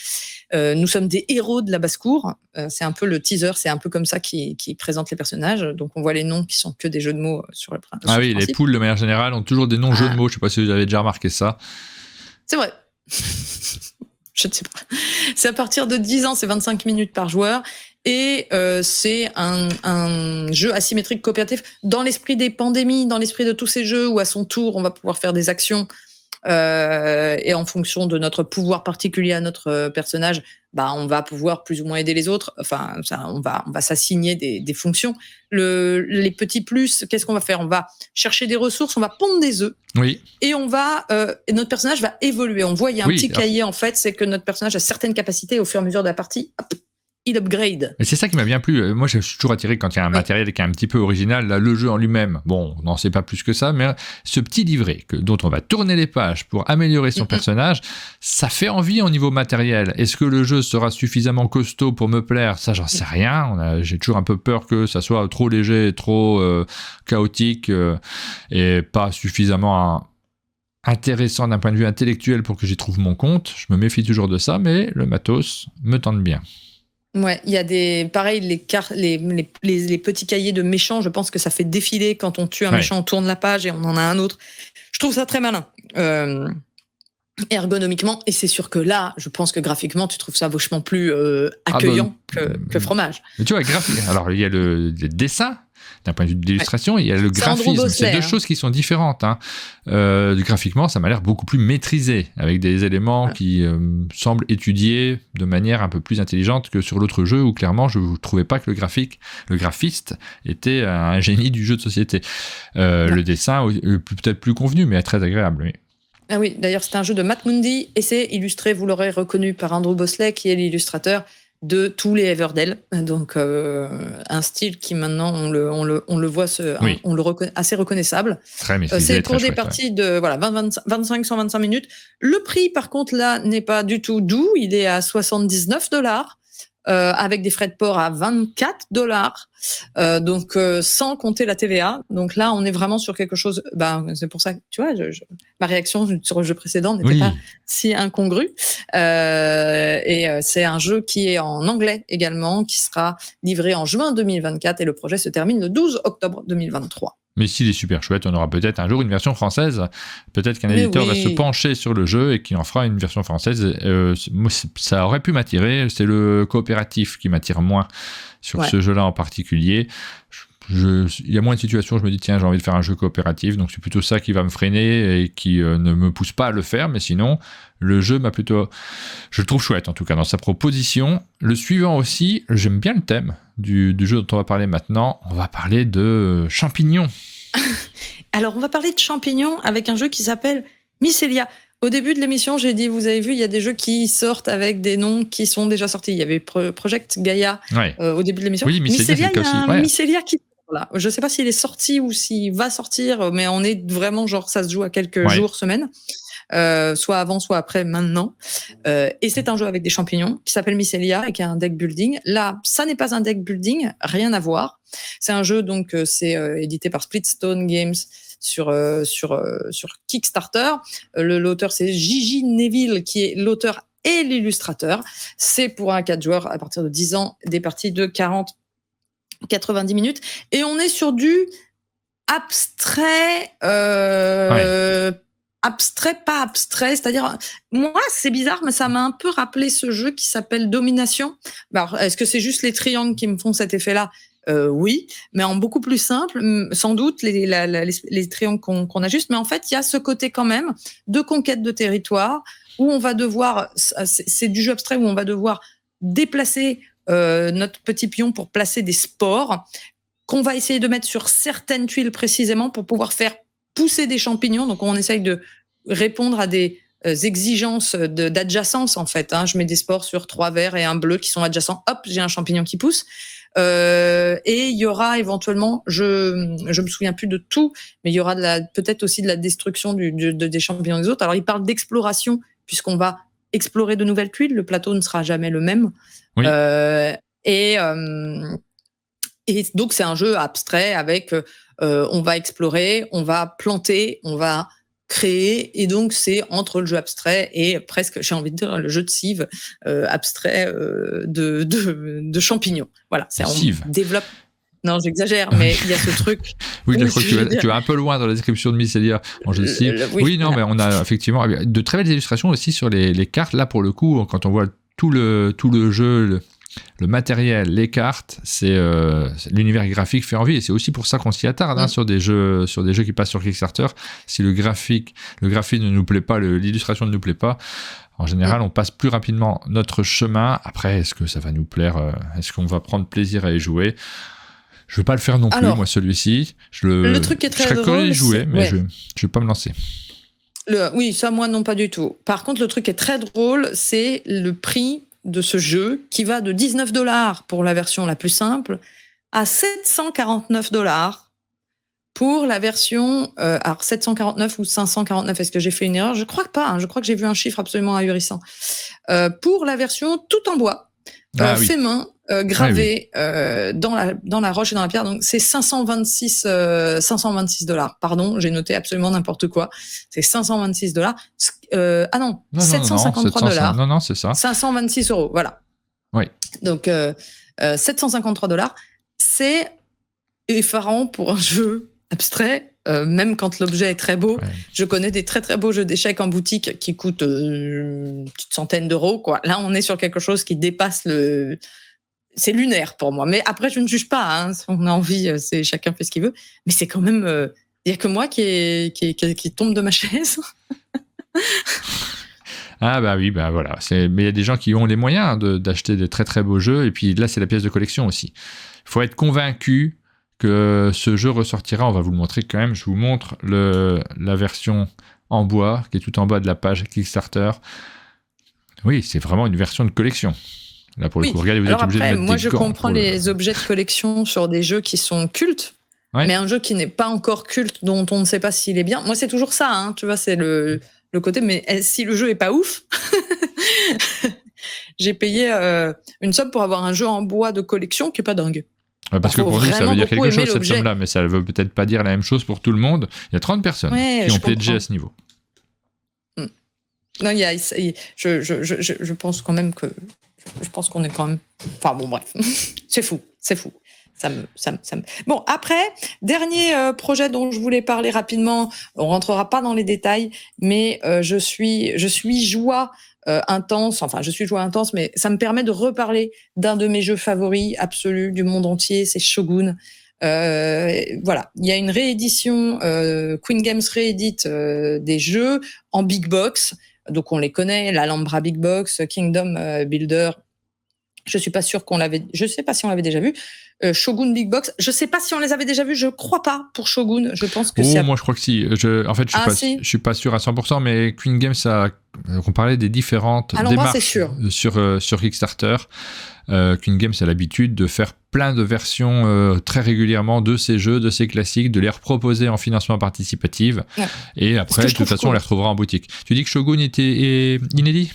Nous sommes des héros de la basse-cour. C'est un peu le teaser, c'est un peu comme ça qui présente les personnages. Donc on voit les noms qui sont que des jeux de mots sur le principe. Ah oui, les poules de manière générale ont toujours des noms jeux de mots. Je sais pas si vous avez déjà remarqué ça. C'est vrai. Je ne sais pas. C'est à partir de 10 ans, c'est 25 minutes par joueur. Et c'est un jeu asymétrique coopératif dans l'esprit des pandémies, dans l'esprit de tous ces jeux où à son tour on va pouvoir faire des actions et en fonction de notre pouvoir particulier à notre personnage, on va pouvoir plus ou moins aider les autres. Enfin, on va s'assigner des fonctions. Les petits plus, qu'est-ce qu'on va faire? On va chercher des ressources, on va pondre des œufs. Oui. Et et notre personnage va évoluer. On voit, il y a un petit cahier en fait, c'est que notre personnage a certaines capacités au fur et à mesure de la partie. Hop, il upgrade. Et c'est ça qui m'a bien plu. Moi, je suis toujours attiré quand il y a un matériel qui est un petit peu original. Là, le jeu en lui-même, bon, on n'en sait pas plus que ça, mais ce petit livret dont on va tourner les pages pour améliorer son personnage, ça fait envie au niveau matériel. Est-ce que le jeu sera suffisamment costaud pour me plaire? Ça, j'en sais rien. J'ai toujours un peu peur que ça soit trop léger, trop chaotique et pas suffisamment intéressant d'un point de vue intellectuel pour que j'y trouve mon compte. Je me méfie toujours de ça, mais le matos me tente bien. Ouais, il y a les petits cahiers de méchants, je pense que ça fait défiler quand on tue un méchant, on tourne la page et on en a un autre. Je trouve ça très malin. Ergonomiquement, et c'est sûr que là, je pense que graphiquement, tu trouves ça vachement plus accueillant que fromage. Mais tu vois, alors il y a le dessin, d'un point de vue de l'illustration, il y a le graphisme. C'est deux choses qui sont différentes. Graphiquement, ça m'a l'air beaucoup plus maîtrisé, avec des éléments qui semblent étudiés de manière un peu plus intelligente que sur l'autre jeu, où clairement, je ne trouvais pas que le graphiste était un génie du jeu de société. Le dessin, peut-être plus convenu, mais très agréable, oui. Ah oui, d'ailleurs, c'est un jeu de Matt Mundy, et c'est illustré, vous l'aurez reconnu, par Andrew Bosley, qui est l'illustrateur de tous les Everdell, donc un style qui maintenant on le voit on le reconnaît, assez reconnaissable. Très maîtrisé, c'est pour très des chouette, parties de 25-125 minutes. Le prix par contre là n'est pas du tout doux, il est à $79 avec des frais de port à $24, donc sans compter la TVA. Donc là, on est vraiment sur quelque chose. C'est pour ça que tu vois, ma réaction sur le jeu précédent n'était pas si incongrue. Et c'est un jeu qui est en anglais également, qui sera livré en juin 2024 et le projet se termine le 12 octobre 2023. Mais s'il est super chouette, on aura peut-être un jour une version française. Peut-être qu'un éditeur va se pencher sur le jeu et qu'il en fera une version française. Moi, ça aurait pu m'attirer. C'est le coopératif qui m'attire moins sur ce jeu-là en particulier. Il y a moins de situations où je me dis tiens, j'ai envie de faire un jeu coopératif, donc c'est plutôt ça qui va me freiner et qui ne me pousse pas à le faire. Mais sinon, le jeu m'a plutôt... Je le trouve chouette en tout cas dans sa proposition. Le suivant aussi, j'aime bien le thème du jeu dont on va parler maintenant. On va parler de champignons. Alors, on va parler de champignons avec un jeu qui s'appelle Mycelia. Au début de l'émission, j'ai dit, vous avez vu, il y a des jeux qui sortent avec des noms qui sont déjà sortis. Il y avait Project Gaia au début de l'émission. Oui, Mycelia, il y a un Mycelia qui... Voilà. Je ne sais pas s'il est sorti ou s'il va sortir, mais on est vraiment genre, ça se joue à quelques jours, semaines. Soit avant, soit après, maintenant. Et c'est un jeu avec des champignons qui s'appelle Mycelia et qui a un deck building. Là, ça n'est pas un deck building, rien à voir. C'est un jeu, donc, c'est édité par Splitstone Games sur Kickstarter. L'auteur, c'est Gigi Neville, qui est l'auteur et l'illustrateur. C'est pour un 4 joueurs à partir de 10 ans, des parties de 90 minutes. Et on est sur du abstrait, abstrait, pas abstrait. C'est-à-dire, moi, c'est bizarre, mais ça m'a un peu rappelé ce jeu qui s'appelle Domination. Alors, est-ce que c'est juste les triangles qui me font cet effet-là? Oui, mais en beaucoup plus simple, sans doute, les triangles qu'on ajuste. Mais en fait, il y a ce côté quand même de conquête de territoire où on va devoir, c'est du jeu abstrait où on va devoir déplacer notre petit pion pour placer des spores qu'on va essayer de mettre sur certaines tuiles précisément pour pouvoir faire pousser des champignons. Donc, on essaye de répondre à des exigences d'adjacence, en fait. Je mets des spores sur 3 verts et un bleu qui sont adjacents. Hop, j'ai un champignon qui pousse. Et il y aura éventuellement, je me souviens plus de tout, mais il y aura peut-être aussi de la destruction des champignons des autres. Alors, il parle d'exploration, puisqu'on va explorer de nouvelles tuiles. Le plateau ne sera jamais le même. Oui. Et donc, c'est un jeu abstrait avec on va explorer, on va planter, on va créer. Et donc, c'est entre le jeu abstrait et presque, j'ai envie de dire, le jeu de Civ abstrait de champignons. Voilà, on développe. Non, j'exagère, mais il y a ce truc. Oui, je crois que tu vas un peu loin dans la description de Mycelia en jeu de Civ. Oui, non, mais on a effectivement de très belles illustrations aussi sur les cartes. Là, pour le coup, quand on voit tout le jeu, le matériel, les cartes, c'est l'univers graphique fait envie et c'est aussi pour ça qu'on s'y attarde sur des jeux qui passent sur Kickstarter. Si le graphisme ne nous plaît pas, l'illustration ne nous plaît pas, en général, on passe plus rapidement notre chemin. Après, est-ce que ça va nous plaire? Est-ce qu'on va prendre plaisir à y jouer? Je veux pas le faire non plus, moi, celui-ci. Le truc est très drôle. Je serais curieux d'y jouer, mais je vais pas me lancer. Oui, ça, moi, non, pas du tout. Par contre, le truc qui est très drôle, c'est le prix de ce jeu qui va de $19 pour la version la plus simple à $749 pour la version, alors 749 ou 549, est-ce que j'ai fait une erreur? Je crois que pas, je crois que j'ai vu un chiffre absolument ahurissant. Pour la version tout en bois, fait main, gravé dans la roche et dans la pierre, donc c'est $526. Pardon, j'ai noté absolument n'importe quoi. C'est $526. Non, $753. Non, c'est ça. 526 €, voilà. Oui. Donc $753, c'est effarant pour un jeu abstrait, même quand l'objet est très beau. Ouais. Je connais des très très beaux jeux d'échecs en boutique qui coûtent une petite centaine d'euros, quoi. Là, on est sur quelque chose qui dépasse c'est lunaire pour moi. Mais après, je ne juge pas. Si on a envie, chacun fait ce qu'il veut. Mais c'est quand même, il y a que moi qui tombe de ma chaise. Ah bah oui, bah voilà. Mais il y a des gens qui ont les moyens d'acheter des très très beaux jeux. Et puis là, c'est la pièce de collection aussi. Il faut être convaincu que ce jeu ressortira. On va vous le montrer quand même. Je vous montre la version en bois, qui est tout en bas de la page Kickstarter. Oui, c'est vraiment une version de collection. Là, pour le coup, regardez, vous êtes obligé de mettre moi, des je gants comprends les objets de collection sur des jeux qui sont cultes, mais un jeu qui n'est pas encore culte, dont on ne sait pas s'il est bien. Moi, c'est toujours ça, tu vois, c'est le côté, mais si le jeu est pas ouf, j'ai payé une somme pour avoir un jeu en bois de collection qui est pas dingue. Parce que pour nous, ça veut dire quelque chose, cette somme-là, mais ça ne veut peut-être pas dire la même chose pour tout le monde. Il y a 30 personnes qui ont pledgé à ce niveau. Non, je pense quand même que... Je pense qu'on est quand même... Enfin, bon, bref. C'est fou. Bon, après, dernier projet dont je voulais parler rapidement. On rentrera pas dans les détails, mais je suis joie intense. Enfin, je suis joie intense, mais ça me permet de reparler d'un de mes jeux favoris absolus du monde entier. C'est Shogun. Voilà, il y a une réédition, Queen Games réédite des jeux en big box. Donc on les connaît, l'Alhambra Big Box, Kingdom Builder. Je sais pas si on l'avait déjà vu. Shogun Big Box, je sais pas si on les avait déjà vus. Je crois pas pour Shogun. Je pense que moi je crois que si. En fait, je suis pas sûr à 100%, mais Queen Games on parlait des différentes démarches sur Kickstarter. Queen Games a l'habitude de faire plein de versions très régulièrement de ces jeux, de ces classiques, de les reproposer en financement participatif. Ouais. Et après, de toute façon, on les retrouvera en boutique. Tu dis que Shogun était inédit,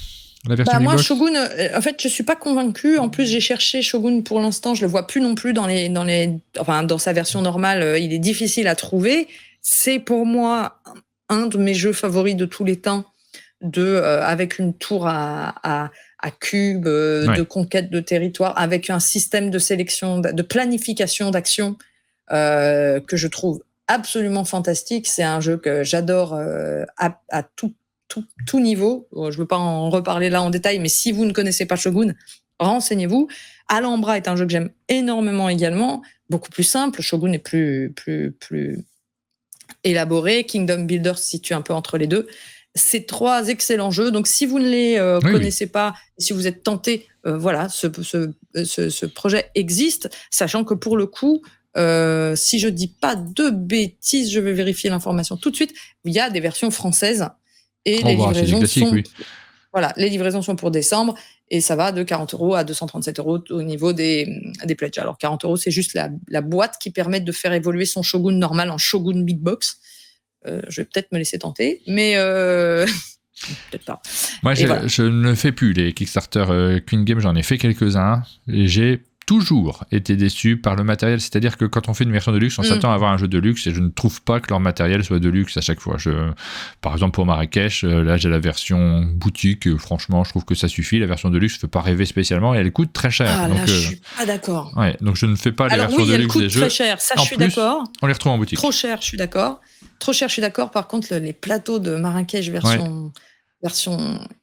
la version moi, Shogun, en fait, je suis pas convaincue. En plus, j'ai cherché Shogun pour l'instant, je le vois plus non plus dans sa version normale. Il est difficile à trouver. C'est pour moi un de mes jeux favoris de tous les temps, avec une tour à cube, de conquête de territoire, avec un système de sélection, de planification d'action que je trouve absolument fantastique. C'est un jeu que j'adore à tout niveau. Je ne veux pas en reparler là en détail, mais si vous ne connaissez pas Shogun, renseignez-vous. Alhambra est un jeu que j'aime énormément également, beaucoup plus simple. Shogun est plus élaboré. Kingdom Builder se situe un peu entre les deux. C'est 3 excellents jeux. Donc, si vous ne les connaissez pas, si vous êtes tenté, voilà, ce projet existe, sachant que pour le coup, si je dis pas de bêtises, je vais vérifier l'information tout de suite. Il y a des versions françaises et les livraisons sont... Voilà, les livraisons sont pour décembre et ça va de 40 € à 237 € au niveau des pledges. Alors, 40 €, c'est juste la boîte qui permet de faire évoluer son Shogun normal en Shogun Big Box. Je vais peut-être me laisser tenter, mais peut-être pas. Moi, je ne fais plus les Kickstarter Queen Game, j'en ai fait quelques-uns et j'ai toujours été déçu par le matériel. C'est-à-dire que quand on fait une version de luxe, on s'attend à avoir un jeu de luxe et je ne trouve pas que leur matériel soit de luxe à chaque fois. Par exemple, pour Marrakech, là, j'ai la version boutique. Franchement, je trouve que ça suffit. La version de luxe ne fait pas rêver spécialement et elle coûte très cher. Ah, donc, là, je suis pas d'accord. Ouais, donc je ne fais pas les versions de luxe des jeux. Très cher, ça, je suis d'accord. On les retrouve en boutique. Trop cher, je suis d'accord. Trop cher, je suis d'accord. Par contre, les plateaux de Marrakech version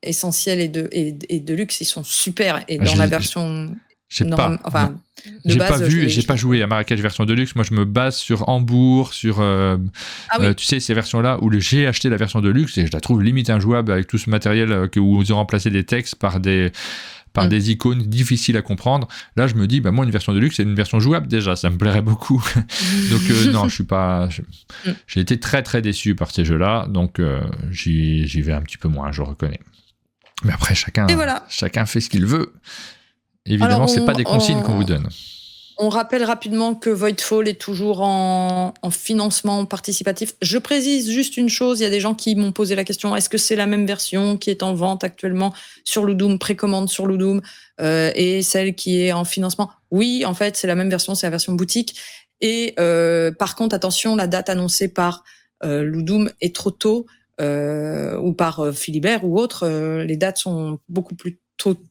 essentielle et de luxe, ils sont super. Et dans la version... J'ai pas vu et j'ai pas joué à Marrakech version Deluxe. Moi, je me base sur Hambourg, sur tu sais, ces versions-là où j'ai acheté la version Deluxe et je la trouve limite injouable avec tout ce matériel où ils ont remplacé des textes par des icônes difficiles à comprendre. Là, je me dis, moi, une version Deluxe, c'est une version jouable déjà, ça me plairait beaucoup. Donc, non, je suis pas. J'ai été très, très déçu par ces jeux-là, donc j'y vais un petit peu moins, je reconnais. Mais après, chacun fait ce qu'il veut. Évidemment, c'est pas des consignes qu'on vous donne. On rappelle rapidement que Voidfall est toujours en financement participatif. Je précise juste une chose, il y a des gens qui m'ont posé la question, est-ce que c'est la même version qui est en vente actuellement sur Ludum, précommande sur Ludum, et celle qui est en financement? Oui, en fait, c'est la même version, c'est la version boutique. Et par contre, attention, la date annoncée par Ludum est trop tôt, ou par Philibert ou autre. Les dates sont beaucoup plus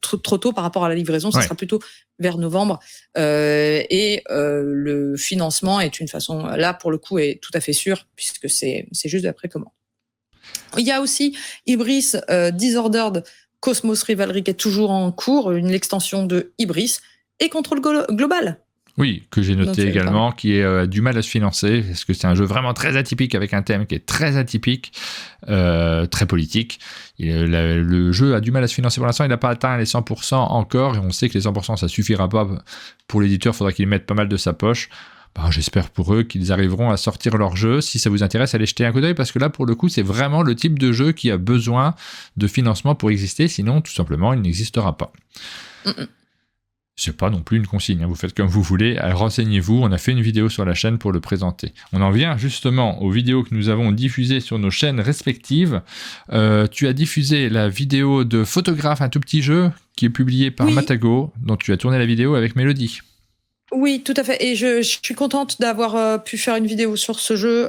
trop tôt par rapport à la livraison, ça sera plutôt vers novembre. Et le financement est une façon, là pour le coup, est tout à fait sûr, puisque c'est juste de la précommande. Il y a aussi Ibris Disordered Cosmos Rivalry qui est toujours en cours, l'extension de Ibris et Contrôle Global. Oui, que j'ai noté également, qui a du mal à se financer, parce que c'est un jeu vraiment très atypique, avec un thème qui est très atypique, très politique. Le jeu a du mal à se financer pour l'instant, il n'a pas atteint les 100% encore, et on sait que les 100% ça suffira pas pour l'éditeur, il faudra qu'il mette pas mal de sa poche. J'espère pour eux qu'ils arriveront à sortir leur jeu. Si ça vous intéresse, allez jeter un coup d'œil, parce que là, pour le coup, c'est vraiment le type de jeu qui a besoin de financement pour exister, sinon, tout simplement, il n'existera pas. C'est pas non plus une consigne, vous faites comme vous voulez, renseignez-vous, on a fait une vidéo sur la chaîne pour le présenter. On en vient justement aux vidéos que nous avons diffusées sur nos chaînes respectives. Tu as diffusé la vidéo de Photographe, un tout petit jeu, qui est publié par Matago, dont tu as tourné la vidéo avec Mélodie. Oui, tout à fait. Et je suis contente d'avoir pu faire une vidéo sur ce jeu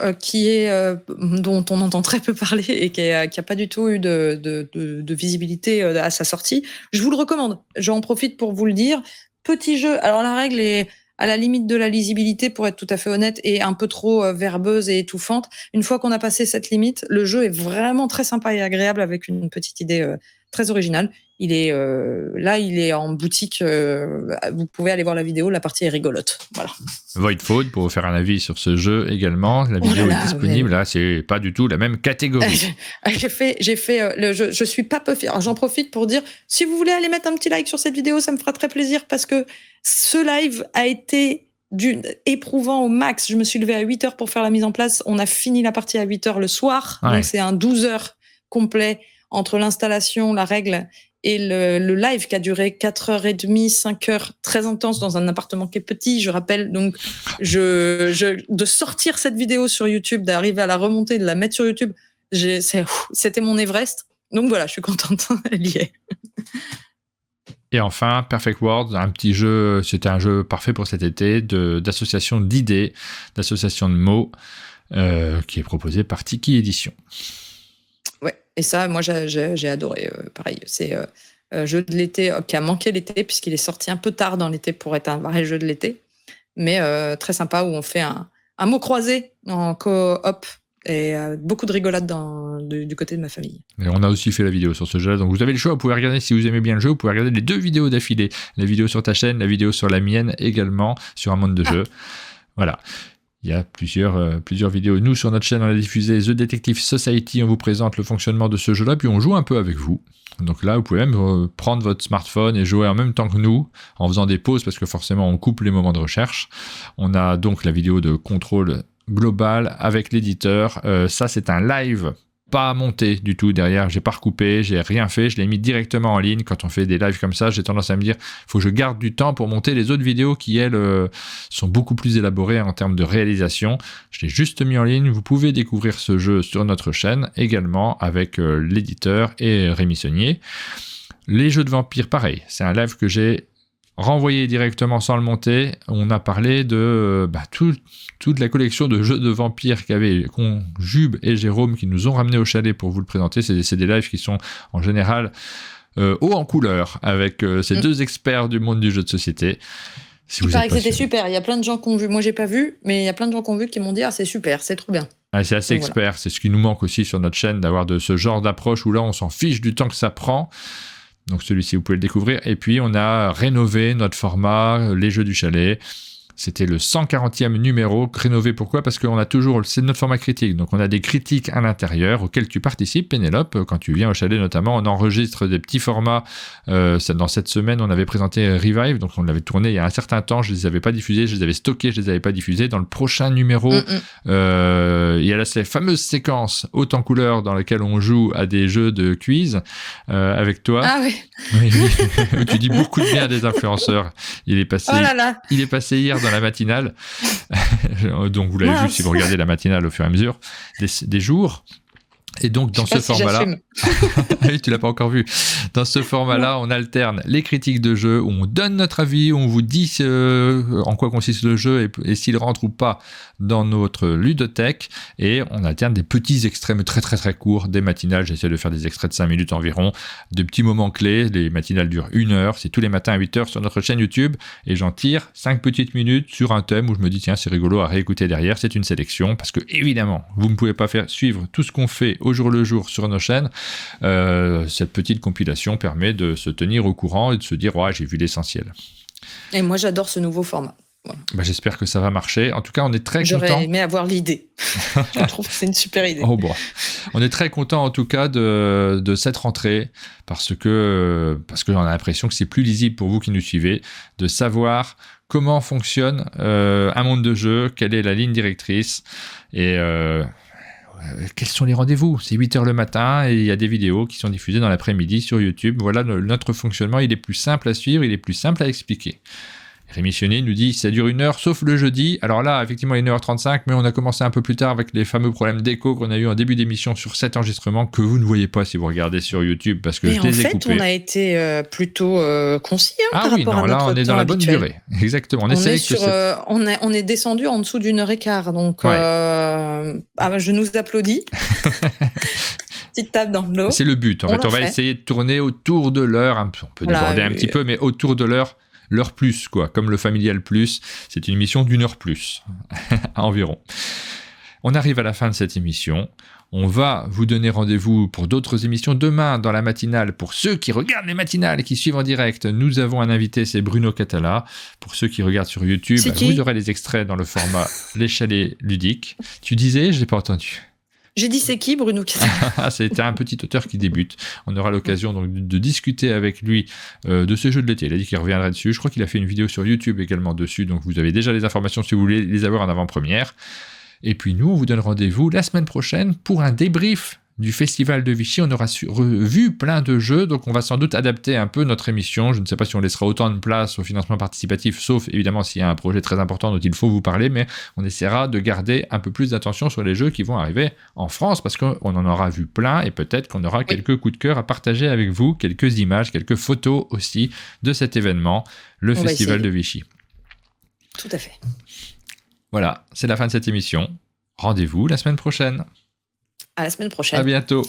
dont on entend très peu parler et qui a pas du tout eu de visibilité à sa sortie. Je vous le recommande. J'en profite pour vous le dire. Petit jeu. Alors la règle est à la limite de la lisibilité, pour être tout à fait honnête, et un peu trop verbeuse et étouffante. Une fois qu'on a passé cette limite, le jeu est vraiment très sympa et agréable, avec une petite idée très originale. Il est en boutique. Vous pouvez aller voir la vidéo. La partie est rigolote. Voilà. Voidfall, pour vous faire un avis sur ce jeu également. La vidéo est disponible. Là, c'est pas du tout la même catégorie. Je suis pas peu fière. J'en profite pour dire, si vous voulez aller mettre un petit like sur cette vidéo, ça me fera très plaisir, parce que ce live a été éprouvant au max. Je me suis levée à 8h pour faire la mise en place. On a fini la partie à 8h le soir. Ouais. Donc c'est un 12 heures complet entre l'installation, la règle et le live qui a duré 4h30, 5h, très intense dans un appartement qui est petit, je rappelle. Donc, de sortir cette vidéo sur YouTube, d'arriver à la remonter, de la mettre sur YouTube, c'était mon Everest. Donc voilà, je suis contente, elle y est. Et enfin, Perfect World, un petit jeu, c'était un jeu parfait pour cet été, d'association d'idées, d'association de mots, qui est proposé par Tiki Édition. Ouais, et ça, moi, j'ai adoré. Pareil, c'est un jeu de l'été qui a manqué l'été, puisqu'il est sorti un peu tard dans l'été pour être un vrai jeu de l'été, mais très sympa, où on fait un mot croisé en coop, et beaucoup de rigolade du côté de ma famille. Et on a aussi fait la vidéo sur ce jeu, donc vous avez le choix, vous pouvez regarder, si vous aimez bien le jeu, vous pouvez regarder les 2 vidéos d'affilée, la vidéo sur ta chaîne, la vidéo sur la mienne également, sur un monde de jeu. Voilà. Il y a plusieurs vidéos. Nous, sur notre chaîne, on a diffusé The Detective Society. On vous présente le fonctionnement de ce jeu-là, puis on joue un peu avec vous. Donc là, vous pouvez même prendre votre smartphone et jouer en même temps que nous, en faisant des pauses, parce que forcément, on coupe les moments de recherche. On a donc la vidéo de contrôle global avec l'éditeur. Ça, c'est un live, pas monté du tout derrière. J'ai pas recoupé, j'ai rien fait. Je l'ai mis directement en ligne. Quand on fait des lives comme ça, j'ai tendance à me dire, faut que je garde du temps pour monter les autres vidéos qui, elles, sont beaucoup plus élaborées en termes de réalisation. Je l'ai juste mis en ligne. Vous pouvez découvrir ce jeu sur notre chaîne également, avec l'éditeur et Rémi Saunier. Les jeux de vampires, pareil. C'est un live que j'ai renvoyé directement sans le monter. On a parlé de toute la collection de jeux de vampires qu'ont Jube et Jérôme, qui nous ont ramenés au chalet pour vous le présenter. C'est des lives qui sont en général haut en couleur, avec ces 2 experts du monde du jeu de société. Il paraît que c'était super. Il y a plein de gens qui ont vu. Moi, j'ai pas vu, mais il y a plein de gens qui ont vu qui m'ont dit « Ah, c'est super, c'est trop bien ». C'est assez expert. Voilà. C'est ce qui nous manque aussi sur notre chaîne, d'avoir de ce genre d'approche où là, on s'en fiche du temps que ça prend. Donc celui-ci, vous pouvez le découvrir. Et puis, on a rénové notre format, les jeux du chalet. C'était le 140e numéro. Rénové, pourquoi ? Parce qu'on a toujours, c'est notre format critique, donc on a des critiques à l'intérieur auxquelles tu participes, Pénélope. Quand tu viens au chalet notamment, on enregistre des petits formats. Dans cette semaine, on avait présenté Revive, donc on l'avait tourné il y a un certain temps. Je les avais pas diffusés, je les avais stockés, je les avais pas diffusés. Dans le prochain numéro, il y a la fameuse séquence haute en couleur dans laquelle on joue à des jeux de quiz avec toi. Ah oui. Oui. Tu dis beaucoup de bien des influenceurs. Il est passé hier dans la matinale. Donc vous l'avez vu si vous regardez la matinale au fur et à mesure des jours. Et donc, dans ce format-là, oui, tu l'as pas encore vu. Dans ce format-là, on alterne les critiques de jeu, où on donne notre avis, où on vous dit en quoi consiste le jeu et s'il rentre ou pas dans notre ludothèque. Et on alterne des petits extraits, mais très très très courts, des matinales. J'essaie de faire des extraits de 5 minutes environ, de petits moments clés. Les matinales durent 1 heure. C'est tous les matins à 8 heures sur notre chaîne YouTube. Et j'en tire 5 petites minutes sur un thème où je me dis, tiens, c'est rigolo à réécouter derrière. C'est une sélection parce que, évidemment, vous ne pouvez pas faire suivre tout ce qu'on fait au jour le jour sur nos chaînes. Cette petite compilation permet de se tenir au courant et de se dire ouais, j'ai vu l'essentiel. Et moi j'adore ce nouveau format. Voilà. Bah, j'espère que ça va marcher. En tout cas, on est très content. J'aurais aimé avoir l'idée. Je trouve que c'est une super idée. Oh bon. On est très content en tout cas de cette rentrée parce que j'en ai l'impression que c'est plus lisible pour vous qui nous suivez de savoir comment fonctionne un monde de jeu, quelle est la ligne directrice et quels sont les rendez-vous ? C'est 8h le matin et il y a des vidéos qui sont diffusées dans l'après-midi sur YouTube. Voilà, notre fonctionnement, il est plus simple à suivre, il est plus simple à expliquer. Rémi Sionnet nous dit ça dure 1 heure sauf le jeudi. Alors là, effectivement, il est 1h35, mais on a commencé un peu plus tard avec les fameux problèmes d'écho qu'on a eu en début d'émission sur cet enregistrement que vous ne voyez pas si vous regardez sur YouTube parce que je les ai coupés. En fait, on a été plutôt concis par rapport à notre là, on est dans la bonne durée. Exactement. On est descendu en dessous d'1h15, donc je nous applaudis. Petite tape dans le dos. C'est le but. En fait, on va essayer de tourner autour de l'heure. On peut déborder un petit peu, mais autour de l'heure plus, quoi. Comme le familial plus, c'est une émission d'1 heure plus, environ. On arrive à la fin de cette émission. On va vous donner rendez-vous pour d'autres émissions demain dans la matinale. Pour ceux qui regardent les matinales et qui suivent en direct, nous avons un invité, c'est Bruno Catala. Pour ceux qui regardent sur YouTube, vous aurez les extraits dans le format Les Chalets Ludiques. Tu disais, je n'ai pas entendu. J'ai dit c'est qui Bruno Catala ? C'était un petit auteur qui débute. On aura l'occasion donc de discuter avec lui de ce jeu de l'été. Il a dit qu'il reviendrait dessus. Je crois qu'il a fait une vidéo sur YouTube également dessus. Donc vous avez déjà les informations si vous voulez les avoir en avant-première. Et puis nous, on vous donne rendez-vous la semaine prochaine pour un débrief du Festival de Vichy. On aura vu plein de jeux, donc on va sans doute adapter un peu notre émission. Je ne sais pas si on laissera autant de place au financement participatif, sauf évidemment s'il y a un projet très important dont il faut vous parler, mais on essaiera de garder un peu plus d'attention sur les jeux qui vont arriver en France, parce qu'on en aura vu plein, et peut-être qu'on aura quelques coups de cœur à partager avec vous, quelques images, quelques photos aussi de cet événement, le Festival de Vichy. Tout à fait. Voilà, c'est la fin de cette émission. Rendez-vous la semaine prochaine. À la semaine prochaine. À bientôt.